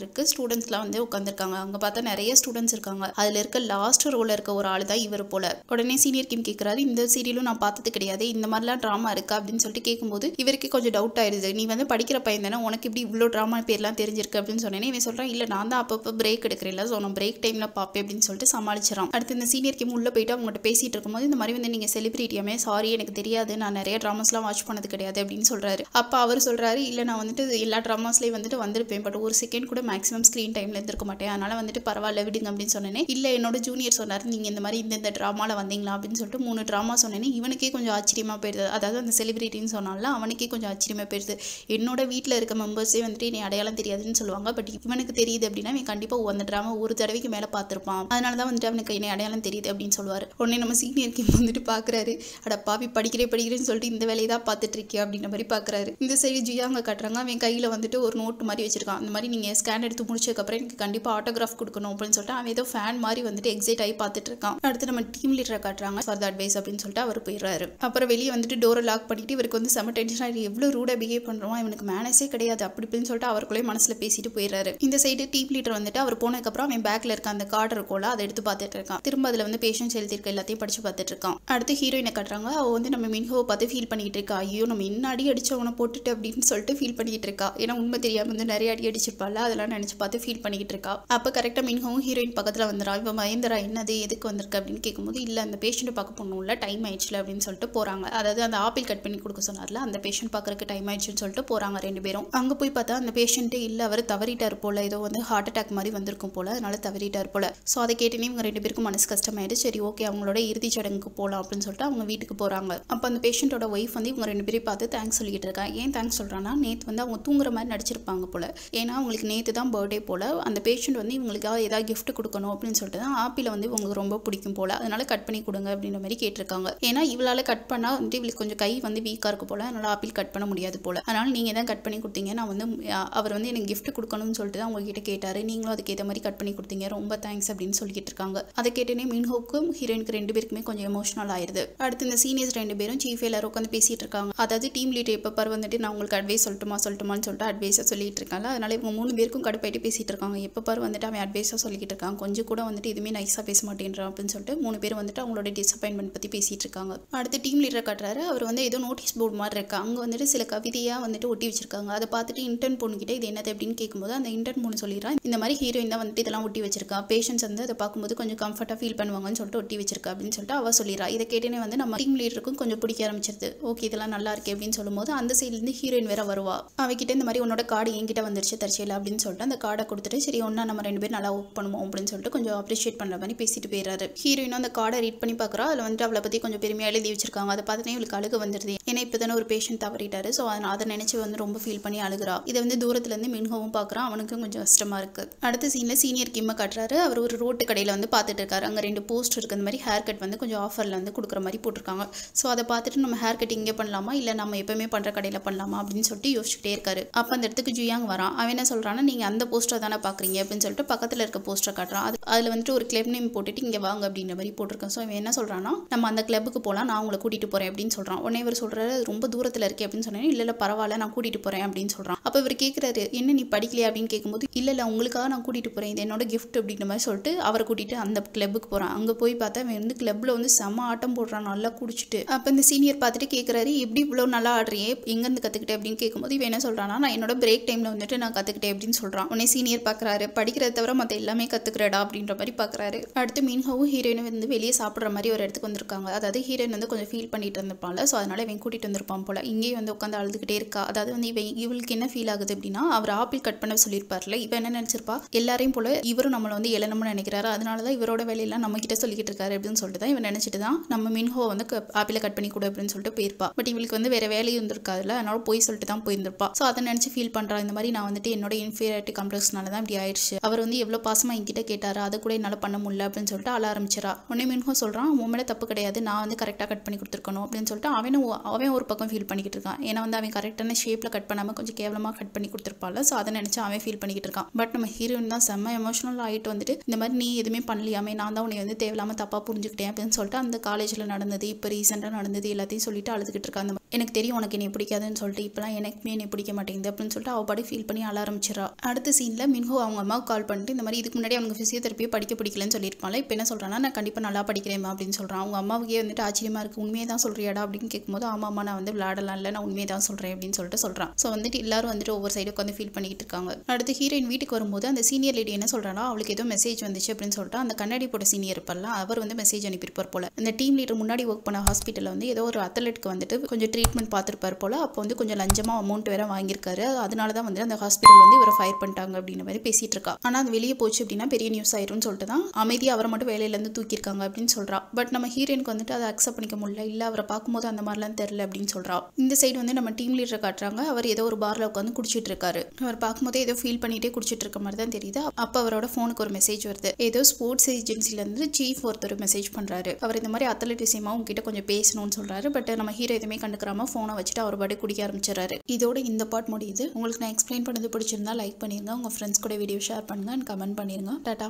இருக்குது. ஸ்டூடெண்ட்ஸ்லாம் வந்து உட்காந்துருக்காங்க. அங்கே பார்த்தா நிறைய ஸ்டூடெண்ட்ஸ் இருக்காங்க. அதில் இருக்க லாஸ்ட் ரோல இருக்க ஒரு ஆள் தான் இவர் போல. உடனே சீனியர் கிம் கேட்குறாரு, இந்த சீரியலும் நான் பார்த்தது கிடையாது, இந்த மாதிரிலாம் ட்ராமா இருக்கா அப்படின்னு சொல்லிட்டு கேட்கும்போது இவருக்கு கொஞ்சம் டவுட் ஆயிடுது. நீ வந்து படிக்கிற பையன் தானே, உனக்கு இப்படி இவ்வளோ ட்ராமா பேர்லாம் தெரிஞ்சிருக்கு அப்படின்னு சொன்னேன். இவன் சொல்கிறான், இல்லை நான் தான் அப்பப்போ பிரேக் எடுக்கிறேன், ஸோ நான் பிரேக் டைமில் பார்ப்பேன் அப்படின்னு சொல்லிட்டு சமாளிச்சிடறான். அடுத்து இந்த சீனியர் கிம் உள்ளே போயிட்டு அவங்ககிட்ட பேசிட்டு இருக்கும்போது இந்த மாதிரி வந்து நீங்கள் செலிபிரிட்டியாமே, சாரி எனக்கு தெரியாது, நான் நிறைய ட்ராமாஸ்லாம் வாட்ச் பண்ணது கிடையாது அப்படின்னு சொல்கிறாரு. அப்போ அவர் சொல்கிறாரு, இல்லை நான் வந்துட்டு எல்லா ட்ராமாஸ்லேயும் வந்துட்டு வந்திருப்பேன், பட் ஒரு செகண்ட் கூட மேக்ஸிமம் ஸ்க்ரீன் டைமில் இருந்திருக்க மாட்டேன், அதனால் வந்துட்டு பரவாயில்ல விடுங்க அப்படின்னு சொன்னேன். இல்லை என்னோட ஜூனியர் சொன்னார் நீங்கள் இந்த மாதிரி இந்த ட்ராமாவில் வந்தீங்களா அப்படின்னு சொல்லிட்டு 3 ட்ராமா சொன்னேன். இவனுக்கே கொஞ்சம் ஆச்சரியமாக போயிடுது. அதாவது அந்த செலிபிரிட்டின்னு சொன்னால அவனுக்கே கொஞ்சம் ஆச்சரியமாக போயிடுது. என்னோட வீட்டில் இருக்க மெம்பர்ஸே வந்துட்டு நீ அடையாளம் தெரியாதுன்னு சொல்லுவாங்க, பட் இவனுக்கு தெரியுது அப்படின்னா இவன் கண்டிப்பாக அந்த ட்ராமா ஒரு தடவைக்கு மேலே பார்த்துருப்பான், அதனால தான் வந்துட்டு அவனுக்கு என்ன அடையாளம் தெரியுது அப்படின்னு சொல்லுவார். உடனே நம்ம சீனியர் கிம் வந்துட்டு பார்க்குறாரு, அட பாவி படிக்கிறேன்னு சொல்லிட்டு இந்த வேலையை தான் பார்த்துட்டு இருக்கியா அப்படின்ற மாதிரி பார்க்குறாரு. இந்த சைடு ஜியாங்க காட்டுறாங்க. அவன் கையில் வந்துட்டு ஒரு நோட்டு மாதிரி வச்சிருக்கான். அந்த மாதிரி நீங்கள் ஸ்கேன் எடுத்து முடிச்சதுக்கப்புறம் எனக்கு கண்டிப்பாக ஆட்டோகிராஃப் கொடுக்கணும் அப்படின்னு சொல்லிட்டு அவன் ஏதோ ஃபேன் மாதிரி வந்துட்டு எக்ஸைட் ஆகி பார்த்துட்டு இருக்கான். அடுத்து நம்ம டீம் லீடரை காட்டுறாங்க. ஃபார் த அட்வைஸ் அப்படின்னு சொல்லிட்டு அவர் போயிடுறாரு. அப்புறம் வெளியே வந்துட்டு டோரை லாக் பண்ணிட்டு இவருக்கு வந்து செம டென்ஷனாக எவ்வளோ ரூடாக பிஹேவ் பண்ணுறோம், இவனுக்கு மேனஸே கிடையாது அப்படி இப்படின்னு சொல்லிட்டு அவருக்குள்ளே மனசில் பேசிட்டு போயிடுறாரு. இந்த சைடு டீம் லீடர் வந்துட்டு அவர் போனதுக்கப்புறம் அவன் பேக்கில் இருக்க அந்த கார்டு இருக்கோல அதை எடுத்து பார்த்துட்டு இருக்கான். திரும்ப அதில் வந்து பேஷன்ஸ் எழுதிருக்க எல்லாத்தையும் படிச்சு பார்த்துட்டு இருக்கான். அடுத்து ஹீரோயினை காட்டுறாங்க. அவள் வந்து நம்ம மின்ஹோவை பார்த்து ஃபீல் பண்ணிட்டு இருக்கா. ஐயோ நம்ம இன்னும் அடி அடிச்சவனை போட்டுட்டு அப்படின்னு சொல்லிட்டு ஃபீல் பண்ணிட்டு இருக்கா. ஏன்னா உண்மை தெரியாமல் வந்து நிறைய அடி அடிச்சிருப்பாள், அதெல்லாம் நினச்சி பார்த்து ஃபீல் பண்ணிக்கிட்டு இருக்கா. அப்போ கரெக்டாக மின்ஹோவும் ஹீரோயின் பக்கத்தில் வந்துடுறா. இப்போ மகேந்திரா என்னது எதுக்கு வந்திருக்கு அப்படின்னு கேட்கும்போது இல்லை அந்த பேஷண்ட்டை பார்க்க போகணும்ல, டைம் ஆயிடுச்சுல அப்படின்னு சொல்லிட்டு போகிறாங்க. அதாவது அந்த ஆப்பிள் கட் பண்ணி கொடுக்க சொன்னார்ல, அந்த பேஷண்ட் பார்க்கறதுக்கு டைம் ஆயிடுச்சுன்னு சொல்லிட்டு போகிறாங்க 2 பேரும். அங்கே போய் பார்த்தா அந்த பேஷண்ட்டே இல்லை, அவர் தவறிட்டார் போல, ஏதோ வந்து ஹார்ட் அட்டாக் மாதிரி வந்திருக்கும் போல, அதனால தவறிட்டார் போல. ஸோ அதை கேட்டேனே இவங்க 2 பேருக்கும் மனசு கஷ்டமாயிடுச்சு. சரி ஓகே அவங்களோட இறுதிச் சடங்குக்கு போகலாம் அப்படின்னு சொல்லிட்டு அவங்க வீட்டுக்கு போகிறாங்க. அப்போ அந்த பேஷண்ட்டோட ஒய்ஃப் வந்து இவங்க 2 பேரையும் பார்த்து தேங்க்ஸ் சொல்லிட்டு இருக்கா. ஏன் தேங்க்ஸ் சொல்கிறான்னா, நேற்று வந்து அவங்க தூங்குற மாதிரி நடிச்சிருப்பாங்க போல, ஏன்னா அவங்களுக்கு நேற்று தான் பர்த்டே போல, அந்த பேஷண்ட் வந்து இவங்களுக்காக ஏதாவது கிஃப்ட் கொடுக்கணும் அப்படின்னு சொல்லிட்டு தான் ஆப்பிளை வந்து இவங்களுக்கு ரொம்ப பிடிக்கும் போல, அதனால கட் பண்ணி கொடுங்க அப்படின்ற மாதிரி கேட்டிருக்காங்க. ஏன்னா இவளால் கட் பண்ணால் வந்து இவளுக்கு கொஞ்சம் கை வந்து வீக்காக இருக்கு போல, அதனால ஆப்பிள் கட் பண்ண முடியாது போல, அதனால நீங்கள் தான் கட் பண்ணி கொடுத்தீங்க, நான் வந்து அவர் வந்து எனக்கு கிஃப்ட் கொடுக்கணும்னு சொல்லிட்டு தான் உங்ககிட்ட கேட்டார், நீங்களும் அதுக்கேற்ற மாதிரி கட் பண்ணி கொடுத்தீங்க, ரொம்ப தேங்க்ஸ் அப்படின்னு சொல்லிட்டு இருக்காங்க. அதை கேட்டேனே மின்ஹோக்கும் ஹீரோயினுக்கு 2 பேருக்குமே கொஞ்சம் எமோஷனல் ஆயிருது. அடுத்து இந்த சீனியர்ஸ் 2 பேரும் சீஃப் எல்லாரும் உட்காந்து பேசிட்டு இருக்காங்க. அதாவது டீம் லீடர் எப்போ பாரு வந்துட்டு நான் உங்களுக்கு அட்வைஸ் சொல்லட்டுமான்னு சொல்லிட்டு அட்வைஸாக சொல்லிட்டு இருக்காங்க. அதனால இவங்க 3 பேருக்கும் கடுப்பாயிட்டு பேசிட்டு இருக்காங்க. எப்போ பாரு வந்துட்டு அவன் அட்வைஸாக சொல்லிட்டு இருக்காங்க, கொஞ்சம் கூட வந்துட்டு இதுவுமே நைஸாக பேச மாட்டேன்றான் அப்படின்னு சொல்லிட்டு 3 பேர் வந்துட்டு அவங்களோட டிசப்பாயின்மெண்ட் பற்றி பேசிட்டு இருக்காங்க. அடுத்து டீம் லீடர் காட்டுறாரு. அவர் வந்து ஏதோ நோட்டீஸ் போர்டு மாதிரி இருக்கு, அங்கே வந்துட்டு சில கவிதையாக வந்துட்டு ஒட்டி வச்சிருக்காங்க. அதை பார்த்துட்டு இன்டர்ன் பொண்ணுகிட்ட இது என்னது அப்படின்னு கேட்கும்போது அந்த இன்டர்ன் பொண்ணு சொல்லிடுறான், இந்த மாதிரி ஹீரோயின் தான் வந்துட்டு இதெல்லாம் ஒட்டி வச்சிருக்கா, பேஷன்ஸ் வந்து அதை பார்க்கும்போது கொஞ்சம் கம்ஃபர்ட்டாக ஃபீல் பண்ணுவாங்கன்னு சொல்லிட்டு ஒட்டி வச்சிருக்கா அப்படின்னு சொல்லிட்டு அவ சொல்லிடுறா. இதை கேட்டேனே வந்து நம்ம டீம் லீடருக்கும் கொஞ்சம் பிடிக்க ஆரம்பிச்சிருது. ஓகே இதெல்லாம் நல்லா இருக்கு அப்படின்னு சொல்லும்போது அந்த சைட்லேருந்து ஹீரோயின் வேற வருவா. அவகிட்ட இந்த மாதிரி உன்னோட கார்டு என்கிட்ட வந்துருச்சு தற்செயலா அப்படின்னு சொல்லிட்டு அந்த கார்டை கொடுத்துட்டு சரி ஒன்னா நம்ம 2 பேரும் நல்லா ஒர்க் பண்ணுவோம் அப்படின்னு சொல்லிட்டு கொஞ்சம் அப்ரிஷியேட் பண்ணுற மாதிரி பேசிட்டு போயிடுறாரு. ஹீரோயினும் அந்த கார்டை ரீட் பண்ணி பார்க்குறா. அதில் வந்துட்டு அவளை பற்றி கொஞ்சம் பெருமையாக எழுதி வச்சிருக்காங்க. அதை பார்த்துனே இவளுக்கு அழுக வந்துருது. ஏன்னா இப்போ தானே ஒரு பேஷண்ட் தவறிட்டாரு, ஸோ அதை நினைச்சு வந்து ரொம்ப ஃபீல் பண்ணி அழுகிறா. இதை வந்து தூரத்துலேருந்து மின்ஹோவும் பார்க்குறான். அவனுக்கும் கொஞ்சம் கஷ்டமா இருக்கு. அடுத்த சீனில் சீனியர் கிம்மை காட்டுறாரு. அவர் ஒரு ரோட்டு கடையில் வந்து பார்த்துட்டு இருக்காரு. அங்கே 2 போஸ்ட் இருக்கு. அந்த மாதிரி ஹேர் கட் வந்து கொஞ்சம் ஆஃபரில் வந்து கொடுக்குற மாதிரி போட்டிருக்காங்க. ஸோ அதை பார்த்துட்டு நம்ம ஹேர் கட் இங்கே பண்ணலாமா இல்லை நம்ம எப்பவுமே பண்ணுற கடையில் பண்ணலாமா அப்படின்னு சொல்லிட்டு யோசிச்சுட்டே இருக்காரு. அப்போ அந்த இடத்துக்கு ஜியாங் வரான். அவன் என்ன சொல்கிறான்னா, நீங்கள் அந்த போஸ்டரை தானே பார்க்குறீங்க அப்படின்னு சொல்லிட்டு பக்கத்தில் இருக்க போஸ்டரை காட்டுறான். அதில் வந்துட்டு ஒரு கிளப் நேம் போட்டுட்டு இங்கே வாங்க அப்படின்ற மாதிரி போட்டிருக்கேன். ஸோ அவன் என்ன சொல்கிறான்னா, நம்ம அந்த கிளப்புக்கு போகலாம், நான் உங்களை கூட்டிகிட்டு போகிறேன் அப்படின்னு சொல்கிறான். உடனே இவர் சொல்கிறாரு, ரொம்ப தூரத்தில் இருக்கே அப்படின்னு சொன்னேன். இல்லை பரவாயில்ல, நான் கூட்டிகிட்டு போகிறேன் அப்படின்னு சொல்கிறான். அப்போ இவர் கேட்குறாரு, என்ன நீ படிக்கலையா அப்படின்னு கேட்கும்போது, இல்லை உங்களுக்காக நான் கூட்டிகிட்டு போகிறேன், இது என்னோட கிஃப்ட் அப்படின்ற மாதிரி சொல்லிட்டு அவரை கூட்டிகிட்டு அந்த கிளப்புக்கு போகிறான். அங்கே போய் பார்த்தா அவன் வந்து கிளப்பில் வந்து செம்ம ஆட்டம் போடுறான், நல்லா குடிச்சிட்டு. அப்போ இந்த சீனியர் பார்த்துட்டு கேட்குறாரு, எப்படி இவ்வளோ நல்லா ஆடுறியே, எங்கேருந்து கற்றுக்கிட்டே அப்படின்னு கேட்கும்போது இவன் என்ன சொல்கிறான்னா, நான் என்னோட பிரேக் டைமில் வந்துட்டு நான் கற்றுக்கிட்டேன் அப்படின்னு சொல்கிறான். உடனே சீனியர் பார்க்குறாரு, படிக்கிறத தவிர மற்ற எல்லாமே கற்றுக்கிறடா அப்படின்ற மாதிரி பார்க்குறாரு. அடுத்து மின்ஹோவும் ஹீரோயினும் வந்து வெளியே சாப்பிட்ற மாதிரி ஒரு இடத்துக்கு வந்திருக்காங்க. அதாவது ஹீரோயின் வந்து கொஞ்சம் ஃபீல் பண்ணிட்டு இருந்திருப்பாங்க. ஸோ அதனால இவன் கூட்டிகிட்டு வந்திருப்பான் போல. இங்கேயும் வந்து உட்காந்து அழுதுகிட்டே இருக்கா. அதாவது வந்து இவளுக்கு என்ன ஃபீல் ஆகுது அப்படின்னா, அவர் ஆப்பிள் கட் பண்ண சொல்லியிருப்பார்ல, இவன் என்ன நினச்சிருப்பா, எல்லாரையும் போல இவரும் நம்மளை வந்து இளனம்னு நினைக்கிறாரு, அதனால தான் இவரோட வேலையெல்லாம் நம்ம கிட்ட சொல்லிக்கிட்டு இருக்காரு அப்படின்னு சொல்லிட்டு தான் இவன் நினச்சிட்டு தான் நம்ம மின்ஹோ வந்து ஆப்பிளை கட் பண்ணி கொடு அப்படின்னு சொல்லிட்டு போயிருப்பா. பட் இவளுக்கு வந்து வேற வேலையும் இருந்திருக்காதுல்ல, அதனால போய் சொல்லிட்டு தான் போயிருந்திருப்பா. ஸோ அதை நினச்சி ஃபீல் பண்ணுறா, இந்த மாதிரி நான் வந்துட்டு என்னோட இன்ஃபீரியாரிட்டி காம்ப்ளெக்ஸ்னால தான் இப்படி ஆயிடுச்சு, அவர் வந்து எவ்வளோ பாசமாக என்கிட்ட கேட்டாரு, அதை கூட என்னால் பண்ண முடியல அப்படின்னு சொல்லிட்டு அழ ஆரம்பிச்சிடா. உடனே மின்ஹோ சொல்கிறான், உன் மேலே தப்பு கிடையாது, நான் வந்து கரெக்டாக கட் பண்ணி கொடுத்துருக்கணும் அப்படின்னு சொல்லிட்டு அவன் ஒரு பக்கம் ஃபீல் பண்ணிக்கிட்டு இருக்கான். ஏன்னா வந்து அவன் கரெக்டான ஷேப்பில் கட் பண்ணாமல் கொஞ்சம் கேவலமாக கட் பண்ணி கொடுத்துருப்பாள். ஸோ அதை நினச்சி அவன் ஃபீல் பண்ணிக்கிட்டு இருக்கான். பட் நம்ம ஹீரோயின் தான் செம்ம எமோஷனல் ஆகிட்டு வந்துட்டு, இந்த மாதிரி நீ எதுவுமே பண்ணலையாமே, நான் தான் உன்னை வந்து தேவையில்லாமல் தப்பாக புரிஞ்சுக்கிட்டேன் அப்படின்னு சொல்லிட்டு அந்த காலேஜில் நடந்தது, இப்போ ரீசெண்டாக நடந்தது எல்லாத்தையும் சொல்லிட்டு அழுதுகிட்டு இருக்கா. அந்த எனக்கு தெரியும் உனக்கு என்னை பிடிக்காதுன்னு சொல்லிட்டு, இப்போலாம் எனக்குமே என்னை பிடிக்க மாட்டேங்குது அப்படின்னு சொல்லிட்டு அவள் பாடி ஃபீல் பண்ணி அழ ஆரம்பிச்சிடா. அடுத்த சீனில் மின்ஹோ அவங்க அம்மாவுக்கு கால் பண்ணிட்டு, இந்த மாதிரி இதுக்கு முன்னாடி அவங்க ஃபிசியோதெரப்பியை படிக்க பிடிக்கலன்னு சொல்லியிருப்பாங்க, இப்போ என்ன சொல்கிறான்னா, நான் கண்டிப்பாக நல்லா படிக்கிறேன் அப்படின்னு சொல்கிறான். அவங்க அம்மாவுக்கே வந்துட்டு ஆச்சரியமாக இருக்குது, உண்மையை தான் சொல்கிறியாடா அப்படின்னு கேட்கும்போது, ஆமாம்மா நான் வந்து விளையாடலாம் இல்லை, நான் உண்மையை தான் சொல்கிறேன் அப்படின்னு சொல்லிட்டு சொல்கிறான். ஸோ வந்துட்டு எல்லாரும் வந்துட்டு ஒவ்வொரு சைடு உட்காந்து ஃபீல் பண்ணிக்கிட்டு இருக்காங்க. அடுத்து ஹீரோயின் வீட்டுக்கு வரும்போது அந்த சீனியர் லேடி என்ன சொல்கிறானா, அவளுக்கு ஏதோ மெசேஜ் வந்துச்சு அப்படின்னு சொல்லிட்டு அந்த கண்ணாடி போட்ட சீனியர் இருப்பார்ல, அவர் வந்து மெசேஜ் அனுப்பியிருப்பார் போல. இந்த டீம் லீடர் முன்னாடி ஒர்க் பண்ண ஹாஸ்பிட்டலில் வந்து ஏதோ ஒரு அத்லெட்க்கு வந்துட்டு கொஞ்சம் ட்ரீட்மெண்ட் பார்த்துருப்பார் போல. அப்போ வந்து கொஞ்சம் லஞ்சமாக அமௌண்ட் வேற வாங்கியிருக்காரு, அதனால தான் வந்து அந்த ஹாஸ்பிட்டல் வந்து இவரை ஃபயர் பண்ணிட்டாங்க அப்படின்ற மாதிரி பேசிட்டு இருக்கா. ஆனால் அது வெளியே போச்சு அப்படின்னா பெரிய நியூஸ் ஆயிரும்னு சொல்லிட்டு தான் அமைதியாக அவரை மட்டும் வேலையிலேருந்து தூக்கியிருக்காங்க அப்படின்னு சொல்றா. பட் நம்ம ஹீரோயினுக்கு வந்துட்டு அதை அக்செப்ட் பண்ணிக்க முடியல, இல்லை அவரை பார்க்கும்போது அந்த மாதிரிலாம் தெரியல அப்படின்னு சொல்றா. இந்த சைடு வந்து நம்ம டீம் லீடரை காட்டுறாங்க. அவர் ஏதோ ஒரு பார்ல உட்காந்து குடிச்சிட்டு இருக்காரு. அவர் பார்க்கும்போது ஏதோ ஃபீல் பண்ணிட்டே குடிச்சிட்டு இருக்க மாதிரி தான் தெரியுது. அப்போ அவரோட ஃபோனுக்கு ஒரு மெசேஜ் வருது. ஏதோ ஸ்போர்ட்ஸ் ஏஜென்சிலேருந்து சீஃப் ஒருத்தர் மெசேஜ் பண்ணுறாரு. அவர் இந்த மாதிரி அத்லெட் விஷயமா உங்ககிட்ட கொஞ்சம் பேசணும்னு சொல்றாரு. பட் நம்ம ஹீரோ எதுவுமே கண்டுக்கிறாம ஃபோனை வச்சுட்டு அவர் பாடி குடிக்க ஆரம்பிச்சிடறாரு. இதோட இந்த பார்ட் முடியுது. உங்களுக்கு நான் எக்ஸ்பிளைன் பண்ணது பிடிச்சிருந்தா லைக் பண்ணிருங்க, உங்க ஃப்ரெண்ட்ஸ் கூட வீடியோ ஷேர் பண்ணுங்க, கமெண்ட் பண்ணிருங்க. டாடா.